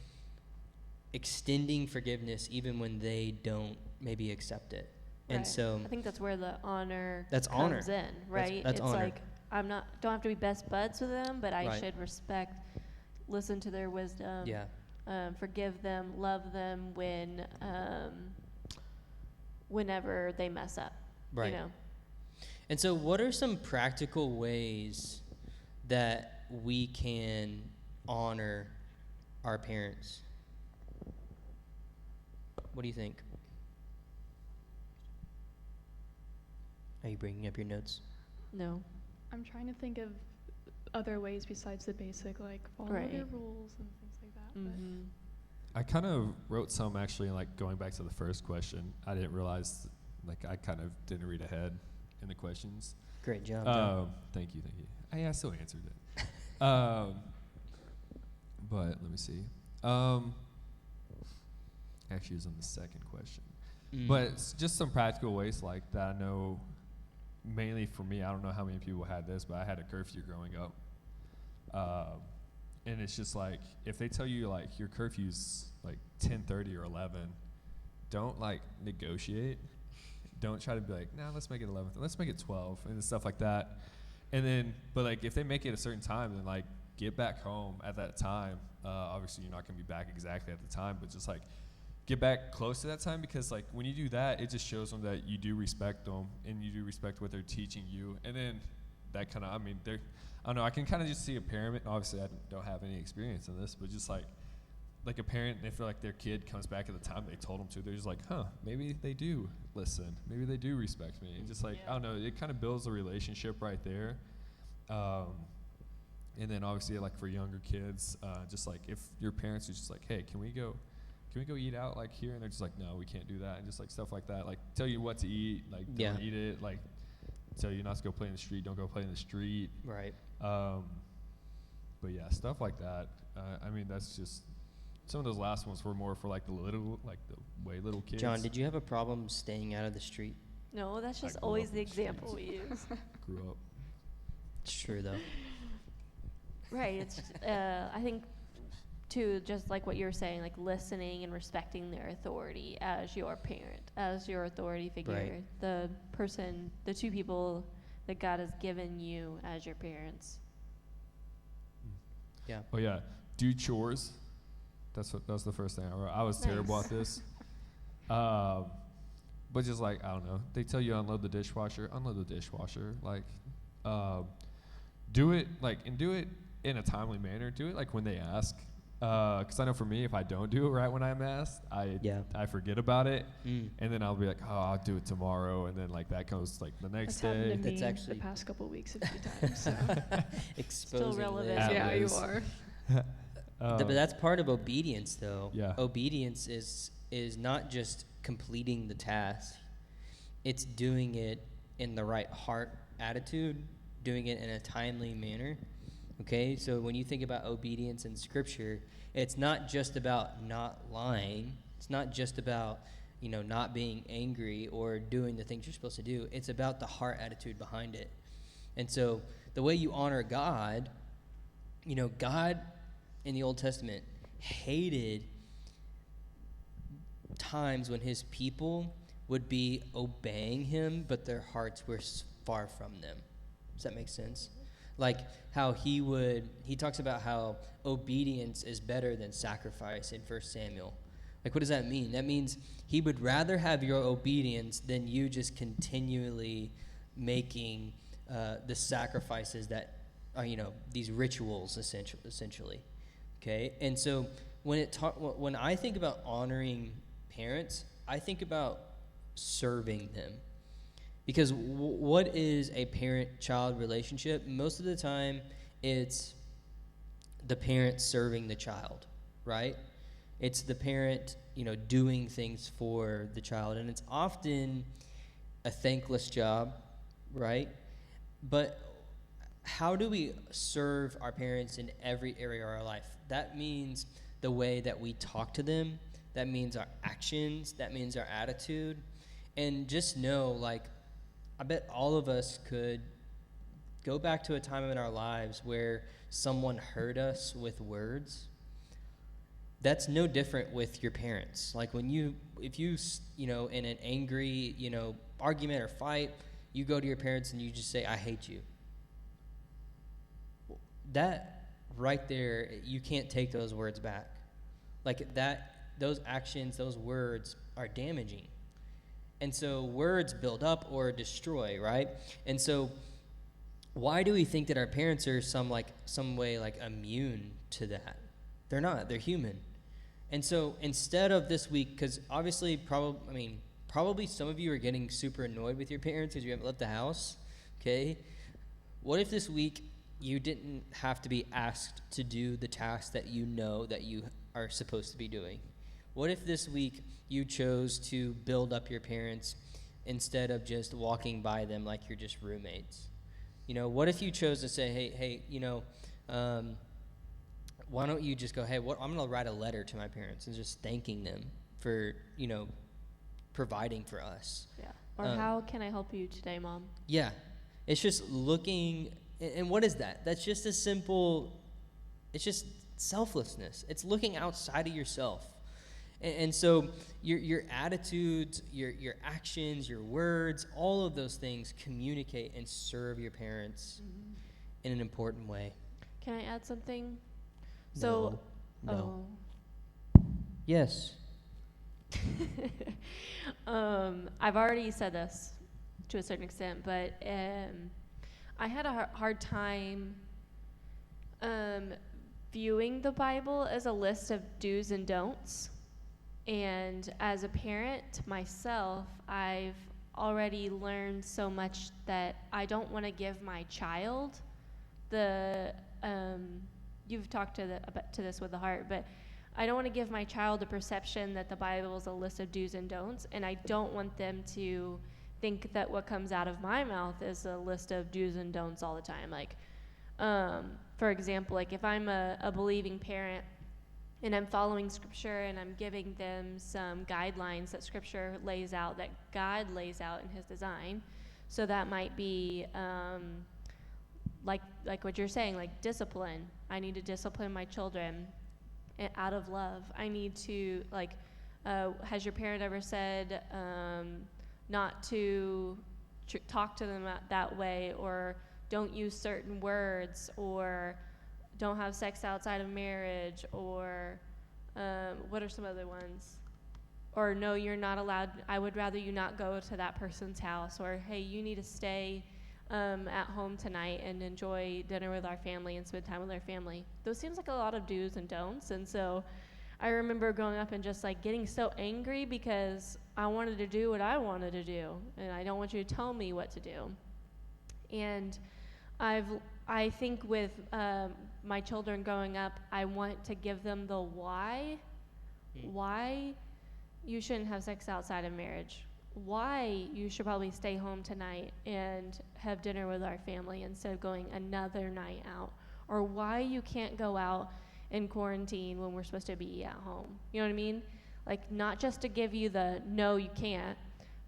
extending forgiveness even when they don't maybe accept it. Right. And so I think that's where the honor That's comes honor. in, right? That's it's honor. like, don't have to be best buds with them, but I Right. should respect, listen to their wisdom, Yeah. forgive them, love them whenever they mess up. Right. And so what are some practical ways that we can honor our parents? What do you think? Are you bringing up your notes? No. I'm trying to think of other ways besides the basic, like follow Right. their rules and things like that. Mm-hmm. I kind of wrote some actually, like going back to the first question. I didn't realize, like, I kind of didn't read ahead in the questions. Great job, John. Thank you. I still answered it. But let me see. Actually, it was on the second question. But it's just some practical ways like that. I know, mainly for me, I don't know how many people had this, but I had a curfew growing up. And it's just like, if they tell you like your curfew's like 10:30 or 11, don't like negotiate. Don't try to be like, nah, let's make it 11. Let's make it 12 and stuff like that. And then, but like if they make it a certain time, then like get back home at that time. Obviously, you're not gonna be back exactly at the time, but just like get back close to that time, because like when you do that, it just shows them that you do respect them and you do respect what they're teaching you. And then that kind of, I mean, I don't know, I can kind of just see a parent. Obviously, I don't have any experience in this, but just like a parent, they feel like their kid comes back at the time they told them to. They're just like, huh, maybe they do listen. Maybe they do respect me. And just like, I don't know, it kind of builds a relationship right there. And then obviously, like for younger kids, just like if your parents are just like, hey, can we go eat out like here? And they're just like, no, we can't do that. And just like stuff like that, like tell you what to eat, like don't eat it, like tell you not to go play in the street, don't go play in the street. Right. But yeah, stuff like that. I mean, that's just, some of those last ones were more for like the way little kids. John, did you have a problem staying out of the street? No, that's just grew always up the in the example we use. Grew up. It's true, though. Right. It's I think to just like what you're saying, like listening and respecting their authority as your parent, as your authority figure, Right. the person, the two people that God has given you as your parents. Yeah. Oh yeah, do chores. That's the first thing I wrote. I was terrible Nice. at this. But just like, I don't know, they tell you unload the dishwasher. Like, do it in a timely manner. Do it like when they ask. Because I know for me, if I don't do it right when I'm asked, I forget about it, and then I'll be like, oh, I'll do it tomorrow, and then like that comes like the next That's happened day. to That's me actually- the past couple weeks a few times. So. Exposing relevant. Liz. Yeah, you Liz. are. But that's part of obedience, though. Yeah. Obedience is not just completing the task; it's doing it in the right heart attitude, doing it in a timely manner. Okay, so when you think about obedience in Scripture, it's not just about not lying. It's not just about not being angry or doing the things you're supposed to do. It's about the heart attitude behind it. And so the way you honor God, God in the Old Testament hated times when his people would be obeying him, but their hearts were far from them. Does that make sense? Like how he talks about how obedience is better than sacrifice in 1 Samuel. Like, what does that mean? That means he would rather have your obedience than you just continually making the sacrifices that are, these rituals essentially. Okay? And so when I think about honoring parents, I think about serving them. Because what is a parent-child relationship? Most of the time, it's the parent serving the child, right? It's the parent, doing things for the child. And it's often a thankless job, right? But how do we serve our parents in every area of our life? That means the way that we talk to them. That means our actions. That means our attitude. And just know, like, I bet all of us could go back to a time in our lives where someone hurt us with words. That's no different with your parents. Like if you in an angry, argument or fight, you go to your parents and you just say, I hate you. That right there, you can't take those words back. Like that, those actions, those words are damaging. And so words build up or destroy, right? And so why do we think that our parents are some way immune to that? They're not. They're human. And so instead of this week, because obviously probably some of you are getting super annoyed with your parents because you haven't left the house, okay? What if this week you didn't have to be asked to do the task that you know that you are supposed to be doing? What if this week you chose to build up your parents instead of just walking by them like you're just roommates? What if you chose to say, hey, why don't you just go, hey, I'm going to write a letter to my parents and just thanking them for, providing for us. Yeah. Or how can I help you today, Mom? Yeah. It's just looking, and what is that? That's just a simple, it's just selflessness. It's looking outside of yourself. And so your attitudes, your actions, your words, all of those things communicate and serve your parents in an important way. Can I add something? No. Yes. I've already said this to a certain extent, but I had a hard time viewing the Bible as a list of do's and don'ts. And as a parent myself, I've already learned so much that I don't want to give my child the you've talked to this with the heart, but I don't want to give my child the perception that the Bible is a list of do's and don'ts, and I don't want them to think that what comes out of my mouth is a list of do's and don'ts all the time. Like, for example, like if I'm a believing parent and I'm following Scripture and I'm giving them some guidelines that Scripture lays out, that God lays out in His design, so that might be like what you're saying, like discipline. I need to discipline my children. out of love. I need to, like, has your parent ever said not to talk to them that way, or don't use certain words, or don't have sex outside of marriage, or what are some other ones? Or no, you're not allowed, I would rather you not go to that person's house, or hey, you need to stay at home tonight and enjoy dinner with our family and spend time with our family. Those seems like a lot of do's and don'ts, and so I remember growing up and just like getting so angry because I wanted to do what I wanted to do, and I don't want you to tell me what to do. And I think with my children growing up, I want to give them the why you shouldn't have sex outside of marriage, why you should probably stay home tonight and have dinner with our family instead of going another night out, or why you can't go out in quarantine when we're supposed to be at home. You know what I mean? Like, not just to give you the no, you can't,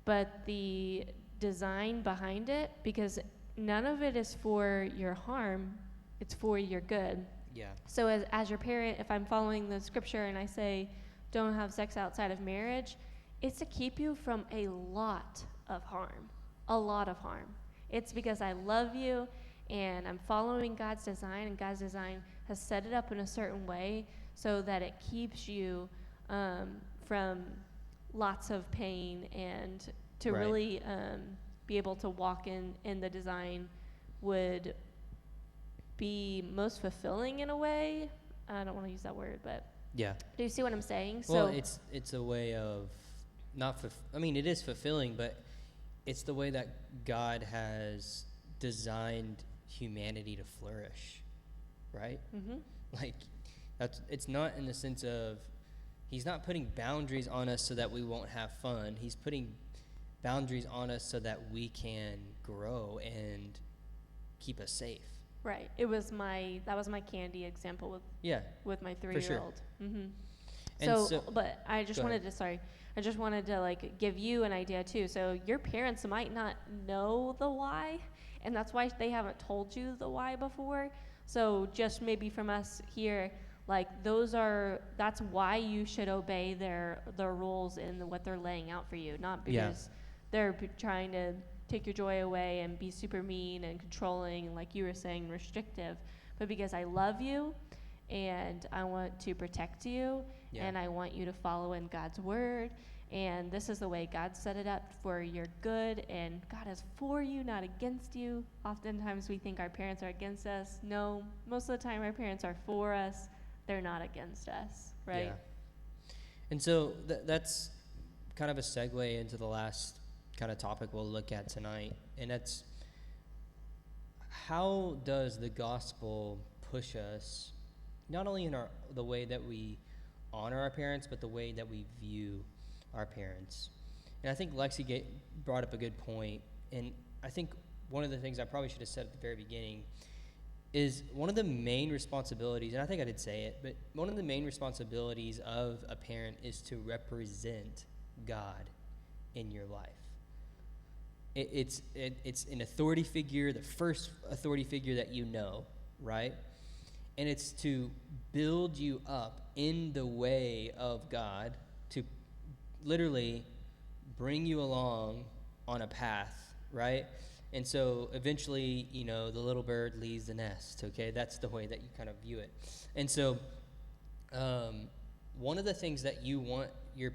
but the design behind it, because none of it is for your harm, it's for your good. Yeah. So as your parent, if I'm following the scripture and I say don't have sex outside of marriage, it's to keep you from a lot of harm. It's because I love you and I'm following God's design, and God's design has set it up in a certain way so that it keeps you from lots of pain, and to Right. really be able to walk in the design would be most fulfilling in a way. I don't want to use that word, but Yeah. do you see what I'm saying? Well, So it's a way of not. I mean, it is fulfilling, but it's the way that God has designed humanity to flourish, right? mm-hmm. Like, it's not in the sense of He's not putting boundaries on us so that we won't have fun. He's putting boundaries on us so that we can grow and keep us safe. Right. That was my candy example with my 3-year-old. Sure. Mm-hmm. And So, but I just wanted to like give you an idea too. So your parents might not know the why, and that's why they haven't told you the why before. So just maybe from us here, like that's why you should obey their rules and what they're laying out for you, not because they're trying to take your joy away and be super mean and controlling, and like you were saying, restrictive, but because I love you and I want to protect you and I want you to follow in God's word, and this is the way God set it up for your good, and God is for you, not against you. Oftentimes we think our parents are against us. No, most of the time our parents are for us. They're not against us, right? Yeah. And so that's kind of a segue into the last kind of topic we'll look at tonight, and that's how does the gospel push us not only in the way that we honor our parents, but the way that we view our parents. And I think Lexi brought up a good point, and I think one of the things I probably should have said at the very beginning is one of the main responsibilities, and I think I did say it, but one of the main responsibilities of a parent is to represent God in your life. It's an authority figure, the first authority figure that you know, right? And it's to build you up in the way of God, to literally bring you along on a path, right? And so eventually, the little bird leaves the nest, okay? That's the way that you kind of view it. And so one of the things that you want your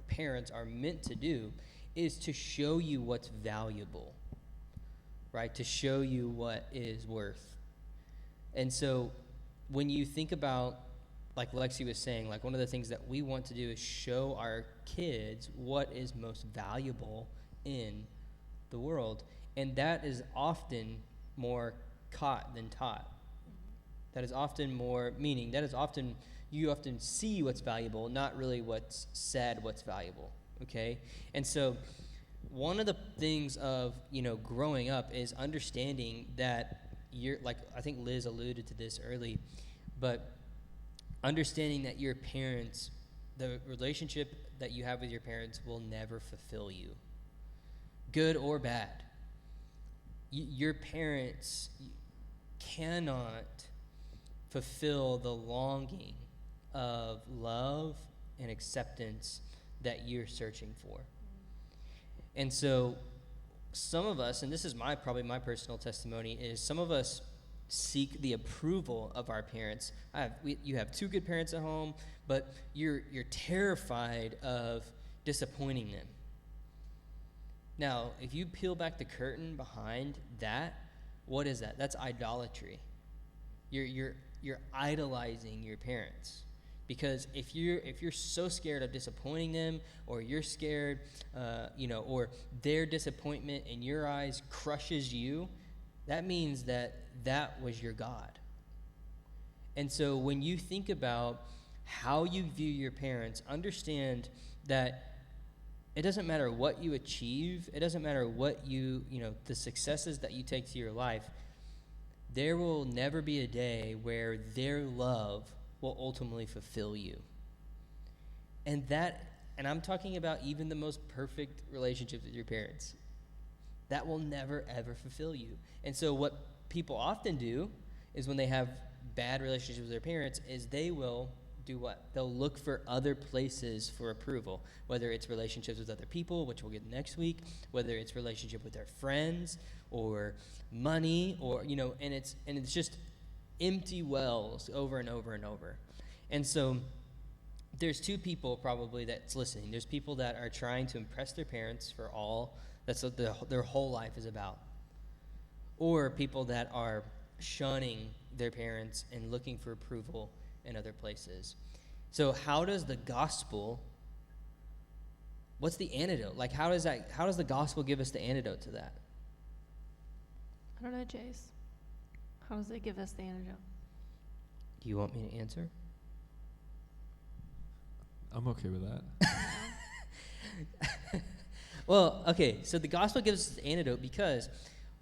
parents are meant to do is to show you what's valuable, right? To show you what is worth. And so when you think about, like Lexi was saying, like one of the things that we want to do is show our kids what is most valuable in the world. And that is often more caught than taught. That is often more, meaning that is often, you often see what's valuable, not really what's said what's valuable, okay? And so one of the things of, growing up is understanding that like I think Liz alluded to this early, but understanding that your parents, the relationship that you have with your parents will never fulfill you, good or bad. Your parents cannot fulfill the longing of love and acceptance that you're searching for. And so some of us, and this is probably my personal testimony, is some of us seek the approval of our parents. You have two good parents at home, but you're terrified of disappointing them. Now, if you peel back the curtain behind that, what is that? That's idolatry. You're idolizing your parents. Because if you're so scared of disappointing them, or you're scared, or their disappointment in your eyes crushes you, that means that was your God. And so when you think about how you view your parents, understand that it doesn't matter what you achieve. It doesn't matter what the successes that you take to your life. There will never be a day where their love will ultimately fulfill you. And I'm talking about even the most perfect relationships with your parents. That will never, ever fulfill you. And so what people often do is when they have bad relationships with their parents is they will do what? They'll look for other places for approval, whether it's relationships with other people, which we'll get next week, whether it's relationship with their friends or money, or and it's just empty wells over and over and over. And so there's two people probably that's listening. There's people that are trying to impress their parents for all that's what their whole life is about, or people that are shunning their parents and looking for approval in other places. So how does the gospel, what's the antidote? Like how does the gospel give us the antidote to that? I don't know, Jace. How does it give us the antidote? Do you want me to answer? I'm okay with that. Well, okay, so the gospel gives us the antidote because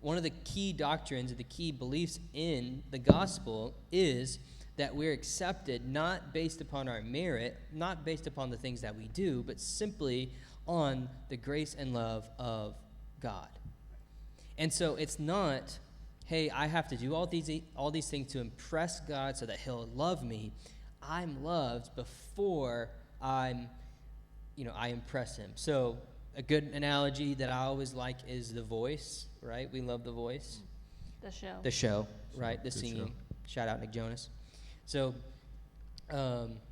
one of the key doctrines or the key beliefs in the gospel is that we're accepted not based upon our merit, not based upon the things that we do, but simply on the grace and love of God. And so it's not, hey, I have to do all these things to impress God so that he'll love me. I'm loved before I impress him. So a good analogy that I always like is The Voice, right? We love The Voice. The show. Right? The Good singing. show. Shout out Nick Jonas. So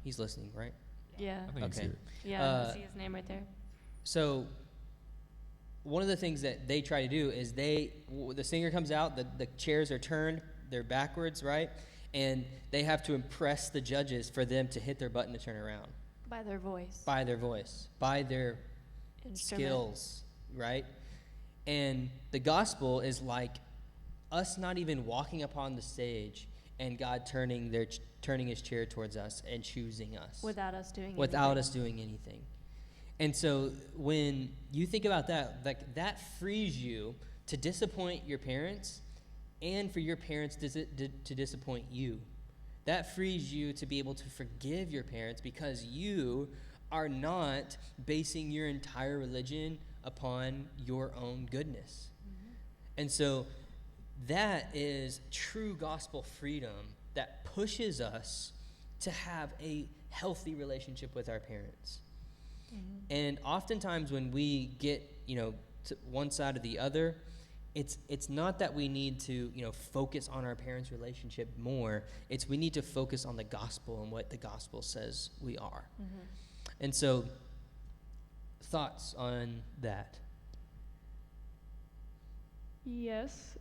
he's listening, right? Yeah. I think it's Okay. here. Yeah, I see his name right there. So one of the things that they try to do is the singer comes out, the chairs are turned, they're backwards, right? And they have to impress the judges for them to hit their button to turn around. By their voice. By their voice, by their Instrument. skills, right? And the gospel is like us not even walking upon the stage and God turning his chair towards us and choosing us. Without us doing Without anything. us doing anything. And so when you think about that, like that frees you to disappoint your parents and for your parents to disappoint you. That frees you to be able to forgive your parents because you are not basing your entire religion upon your own goodness. Mm-hmm. And so that is true gospel freedom that pushes us to have a healthy relationship with our parents. Mm-hmm. And oftentimes when we get, to one side or the other, it's not that we need to, focus on our parents' relationship more. It's we need to focus on the gospel and what the gospel says we are. Mm-hmm. And so, thoughts on that? Yes,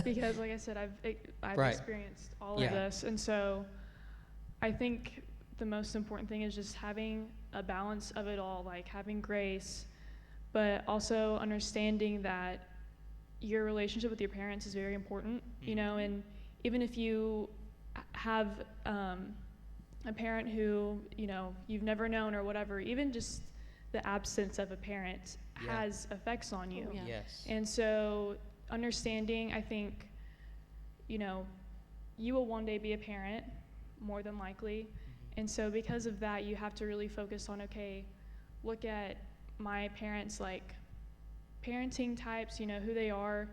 because like I said, I've Right. experienced all Yeah. of this, and so I think the most important thing is just having a balance of it all, like having grace, but also understanding that your relationship with your parents is very important, and even if you have a parent who, you've never known or whatever, even just the absence of a parent has effects on you. Yeah. Yes. And so understanding, I think, you will one day be a parent, more than likely. Mm-hmm. And so because of that, you have to really focus on, okay, look at my parents, like parenting types, who they are,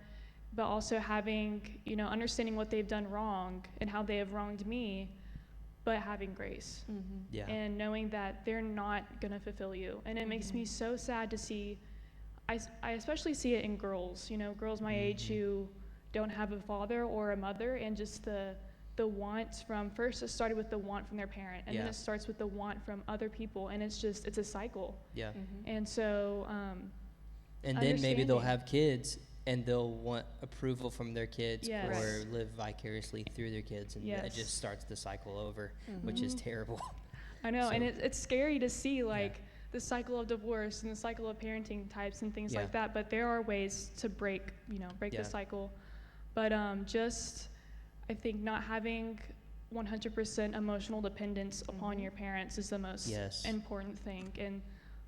but also having, understanding what they've done wrong and how they have wronged me. but having grace. Yeah. And knowing that they're not going to fulfill you. And it makes me so sad to see, I especially see it in girls, girls my age who don't have a father or a mother, and just the want from, first it started with the want from their parent, and then it starts with the want from other people, and it's a cycle. Yeah. And so, And then maybe they'll have kids and they'll want approval from their kids or live vicariously through their kids, and it just starts the cycle over, which is terrible. I know, and it's scary to see the cycle of divorce and the cycle of parenting types and things like that, but there are ways to break the cycle. But I think not having 100% emotional dependence upon your parents is the most important thing. And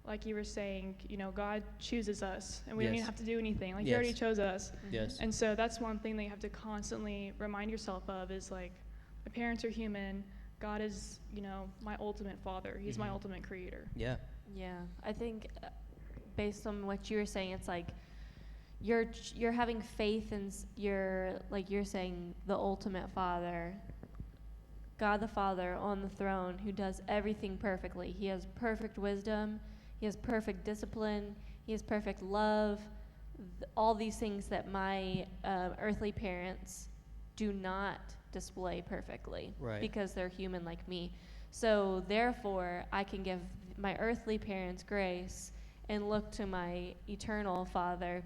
like you were saying, God chooses us, and we don't even have to do anything. He already chose us. Yes. And so that's one thing that you have to constantly remind yourself of is my parents are human. God is, my ultimate father. He's my ultimate creator. Yeah. Yeah. I think based on what you were saying, it's you're having faith in you're saying the ultimate father, God the Father on the throne, who does everything perfectly. He has perfect wisdom. He has perfect discipline. He has perfect love. All these things that my earthly parents do not display perfectly, because they're human like me. So therefore, I can give my earthly parents grace and look to my eternal Father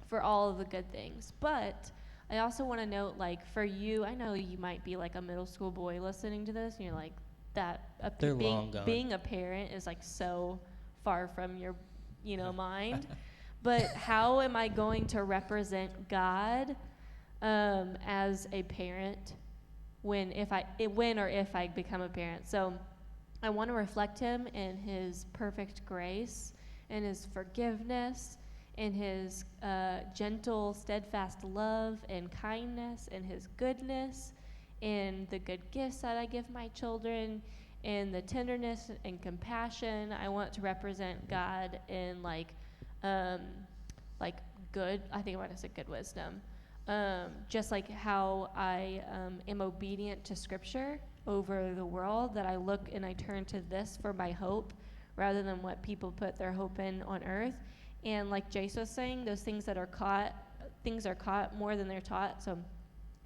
for all of the good things. But I also want to note, for you, I know you might be a middle school boy listening to this, and you're like, They're long gone. Being a parent is so far from your, mind. But how am I going to represent God as a parent when or if I become a parent? So I want to reflect Him in His perfect grace, in His forgiveness, in His gentle, steadfast love and kindness, and His goodness, in the good gifts that I give my children, in the tenderness and compassion. I want to represent God in good, I think I might have said good wisdom. Just how I am obedient to Scripture over the world, that I look and I turn to this for my hope rather than what people put their hope in on earth. And like Jace was saying, those things are caught more than they're taught. So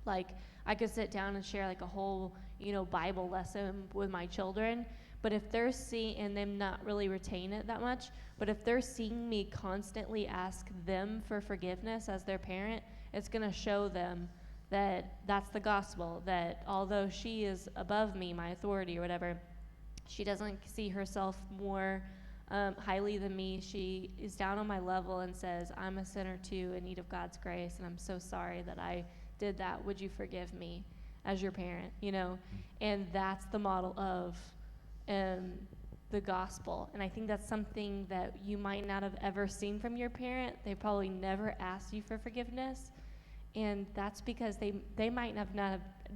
I could sit down and share a whole, Bible lesson with my children, but if they're seeing, and them not really retain it that much, but if they're seeing me constantly ask them for forgiveness as their parent, it's going to show them that that's the gospel, that although she is above me, my authority or whatever, she doesn't see herself more highly than me. She is down on my level and says, I'm a sinner too, in need of God's grace, and I'm so sorry that I did that. Would you forgive me as your parent? And that's the model of the gospel. And I think that's something that you might not have ever seen from your parent. They probably never asked you for forgiveness, and that's because they might have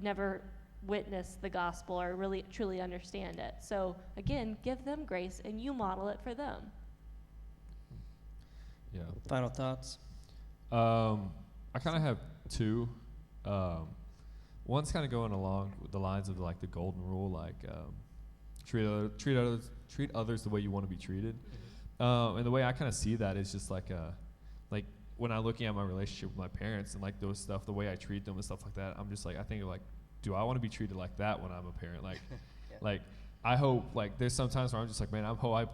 never witness the gospel or really truly understand it. So again, give them grace and you model it for them. Yeah. Final thoughts? I kind of have two. One's kind of going along with the lines of the golden rule, treat others the way you want to be treated. And the way I kind of see that is just when I'm looking at my relationship with my parents and those stuff, the way I treat them and stuff like that, I'm just I think do I want to be treated like that when I'm a parent? I hope, there's some times where I'm just man, I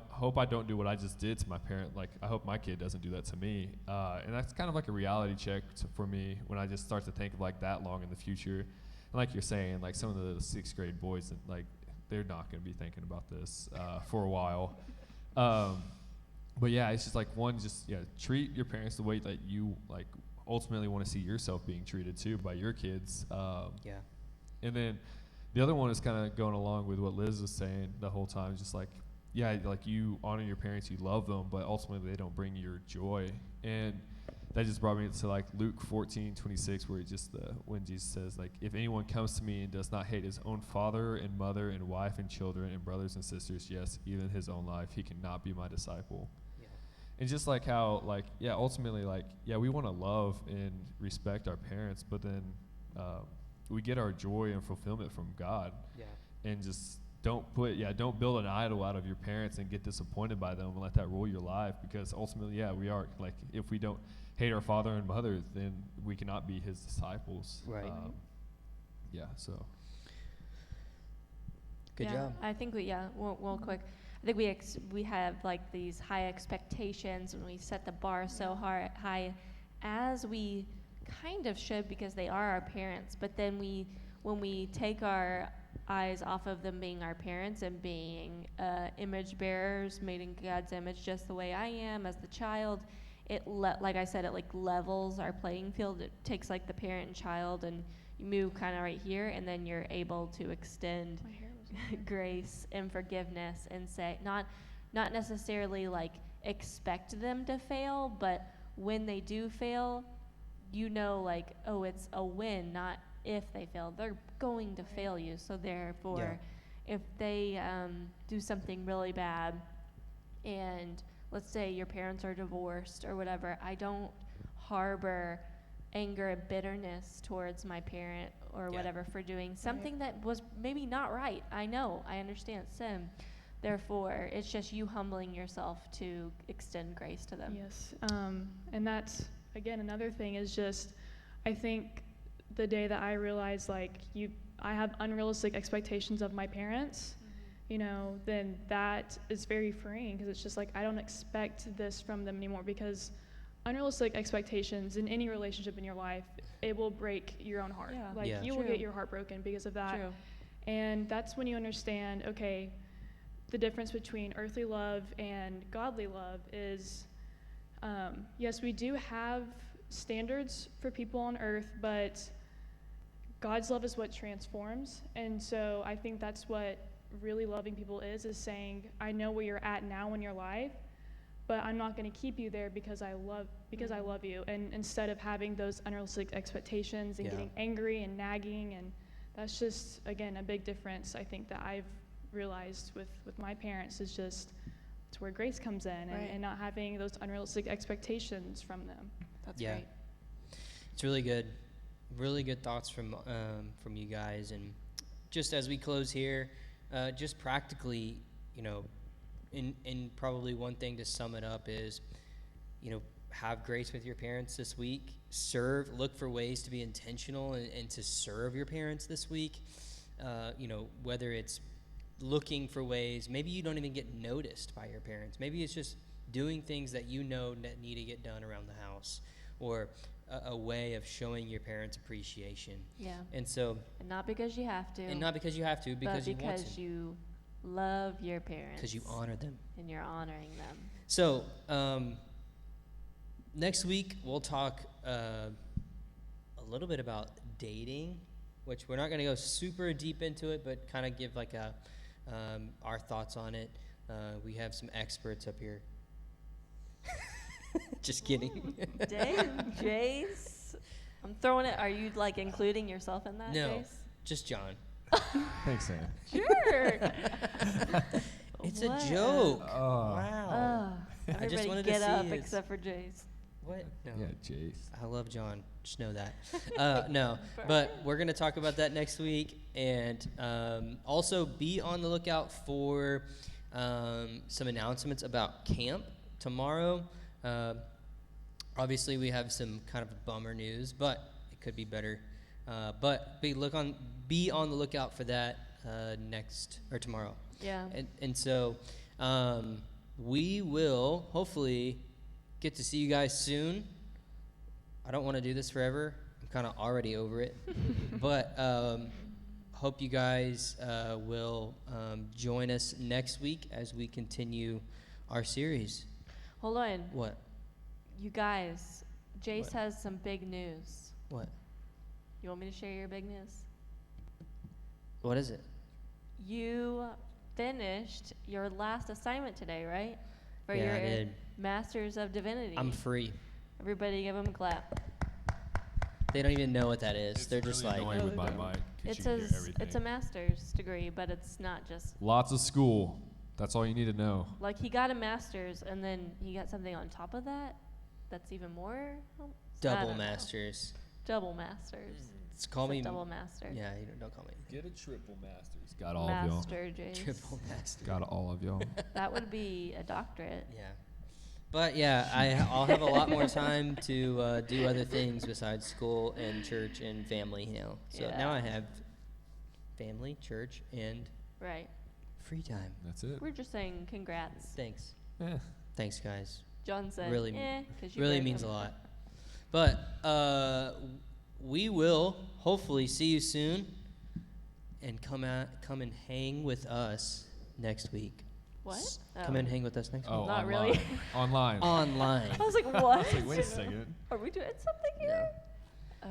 hope I don't do what I just did to my parent. I hope my kid doesn't do that to me. And that's kind of a reality check for me when I just start to think of that long in the future. And like you're saying, some of the 6th grade boys, they're not going to be thinking about this for a while. But yeah, it's just treat your parents the way that you ultimately want to see yourself being treated too by your kids. And then the other one is kind of going along with what Liz was saying the whole time, just you honor your parents, you love them, but ultimately they don't bring you your joy. And that just brought me to Luke 14:26, where when Jesus says, if anyone comes to me and does not hate his own father and mother and wife and children and brothers and sisters, yes, even his own life, he cannot be my disciple. Yeah. And just how, ultimately, we want to love and respect our parents, but then we get our joy and fulfillment from God. Yeah. and just don't build an idol out of your parents and get disappointed by them and let that rule your life, because ultimately, we are, like, if we don't hate our father and mother, then we cannot be his disciples. Right. So. Good job. I think real quick. I think we have like these high expectations when we set the bar so high, as we kind of should, because they are our parents. But then when we take our eyes off of them being our parents and being image bearers made in God's image, just the way I am as the child, like I said, it like levels our playing field. It takes like the parent and child, and you move kind of right here, and then you're able to extend grace and forgiveness, and say not necessarily like expect them to fail, but when they do fail, like, oh, it's a win, not if they fail. They're going to fail you, so therefore if they do something really bad, and let's say your parents are divorced or whatever, I don't harbor anger and bitterness towards my parent or whatever for doing something that was maybe not right. I understand sin. Therefore, it's just you humbling yourself to extend grace to them. Yes. And that's, again, another thing is just, I think the day that I realized, like, I have unrealistic expectations of my parents, then that is very freeing, because it's just like, I don't expect this from them anymore, because unrealistic expectations in any relationship in your life, it will break your own heart. You will get your heart broken because of that. True. And that's when you understand, okay, the difference between earthly love and godly love is, yes, we do have standards for people on earth, but God's love is what transforms. And so I think that's what really loving people is saying, I know where you're at now in your life, but I'm not going to keep you there because I love you. And instead of having those unrealistic expectations and getting angry and nagging, and that's just, again, a big difference I think that I've realized with my parents, is just, it's where grace comes in, and not having those unrealistic expectations from them. That's great. It's really good thoughts from you guys. And just as we close here, just practically, and probably one thing to sum it up is, have grace with your parents this week. Look for ways to be intentional and to serve your parents this week. Whether it's looking for ways, maybe you don't even get noticed by your parents. Maybe it's just doing things that that need to get done around the house, or a way of showing your parents appreciation. Yeah. And so. And not because you have to. And not because you have to, because you want to. Because you love your parents. Because you honor them. And you're honoring them. So, next week we'll talk a little bit about dating, which we're not going to go super deep into it, but kind of give like our thoughts on it. We have some experts up here. Just kidding. Damn, Jace. I'm throwing it. Are you like including yourself in that, No, Jace? just John. Thanks, Sam. Sure. It's a joke. Oh. Wow. I just Everybody wanted get to see up his- except for Jace. What? No. Yeah, Jace. I love John. Just know that. No, but we're going to talk about that next week. And also be on the lookout for some announcements about camp tomorrow. Obviously, we have some kind of bummer news, but it could be better. But be on the lookout for that next or tomorrow. Yeah. And so we will hopefully get to see you guys soon. I don't want to do this forever. I'm kind of already over it. But hope you guys will join us next week as we continue our series. Hold on. What? You guys, Jace What? has some big news. What? You want me to share your big news? What is it? You finished your last assignment today, right? For Yeah, your I did. Masters of Divinity. I'm free. Everybody give him a clap. They don't even know what that is. It's They're just really like, annoying with my mic, 'cause It you can hear says everything. it's a master's degree, but it's not just Lots of school. That's all you need to know. like he got a master's and then he got something on top of that. That's even more. I double don't know. masters. Double masters. Call me double master. Yeah, you don't call me Get a triple master's. Got all of y'all. Master Jace. triple master. Got all of y'all. That would be a doctorate. Yeah. But yeah, I'll have a lot more time to do other things besides school and church and family now. So Yeah. now I have family, church, and Right. free time. That's it. We're just saying congrats. Thanks. Eh. Thanks, guys. John said, Really, 'cause you really broke means him. a lot. But we will hopefully see you soon, and come and hang with us next week. What? Come and hang with us next Oh, week. Not online. really. Online. Online. I was like, what? Like, wait a second. Are we doing something here?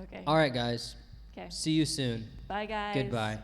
Okay. All right, guys. Okay. See you soon. Bye, guys. Goodbye.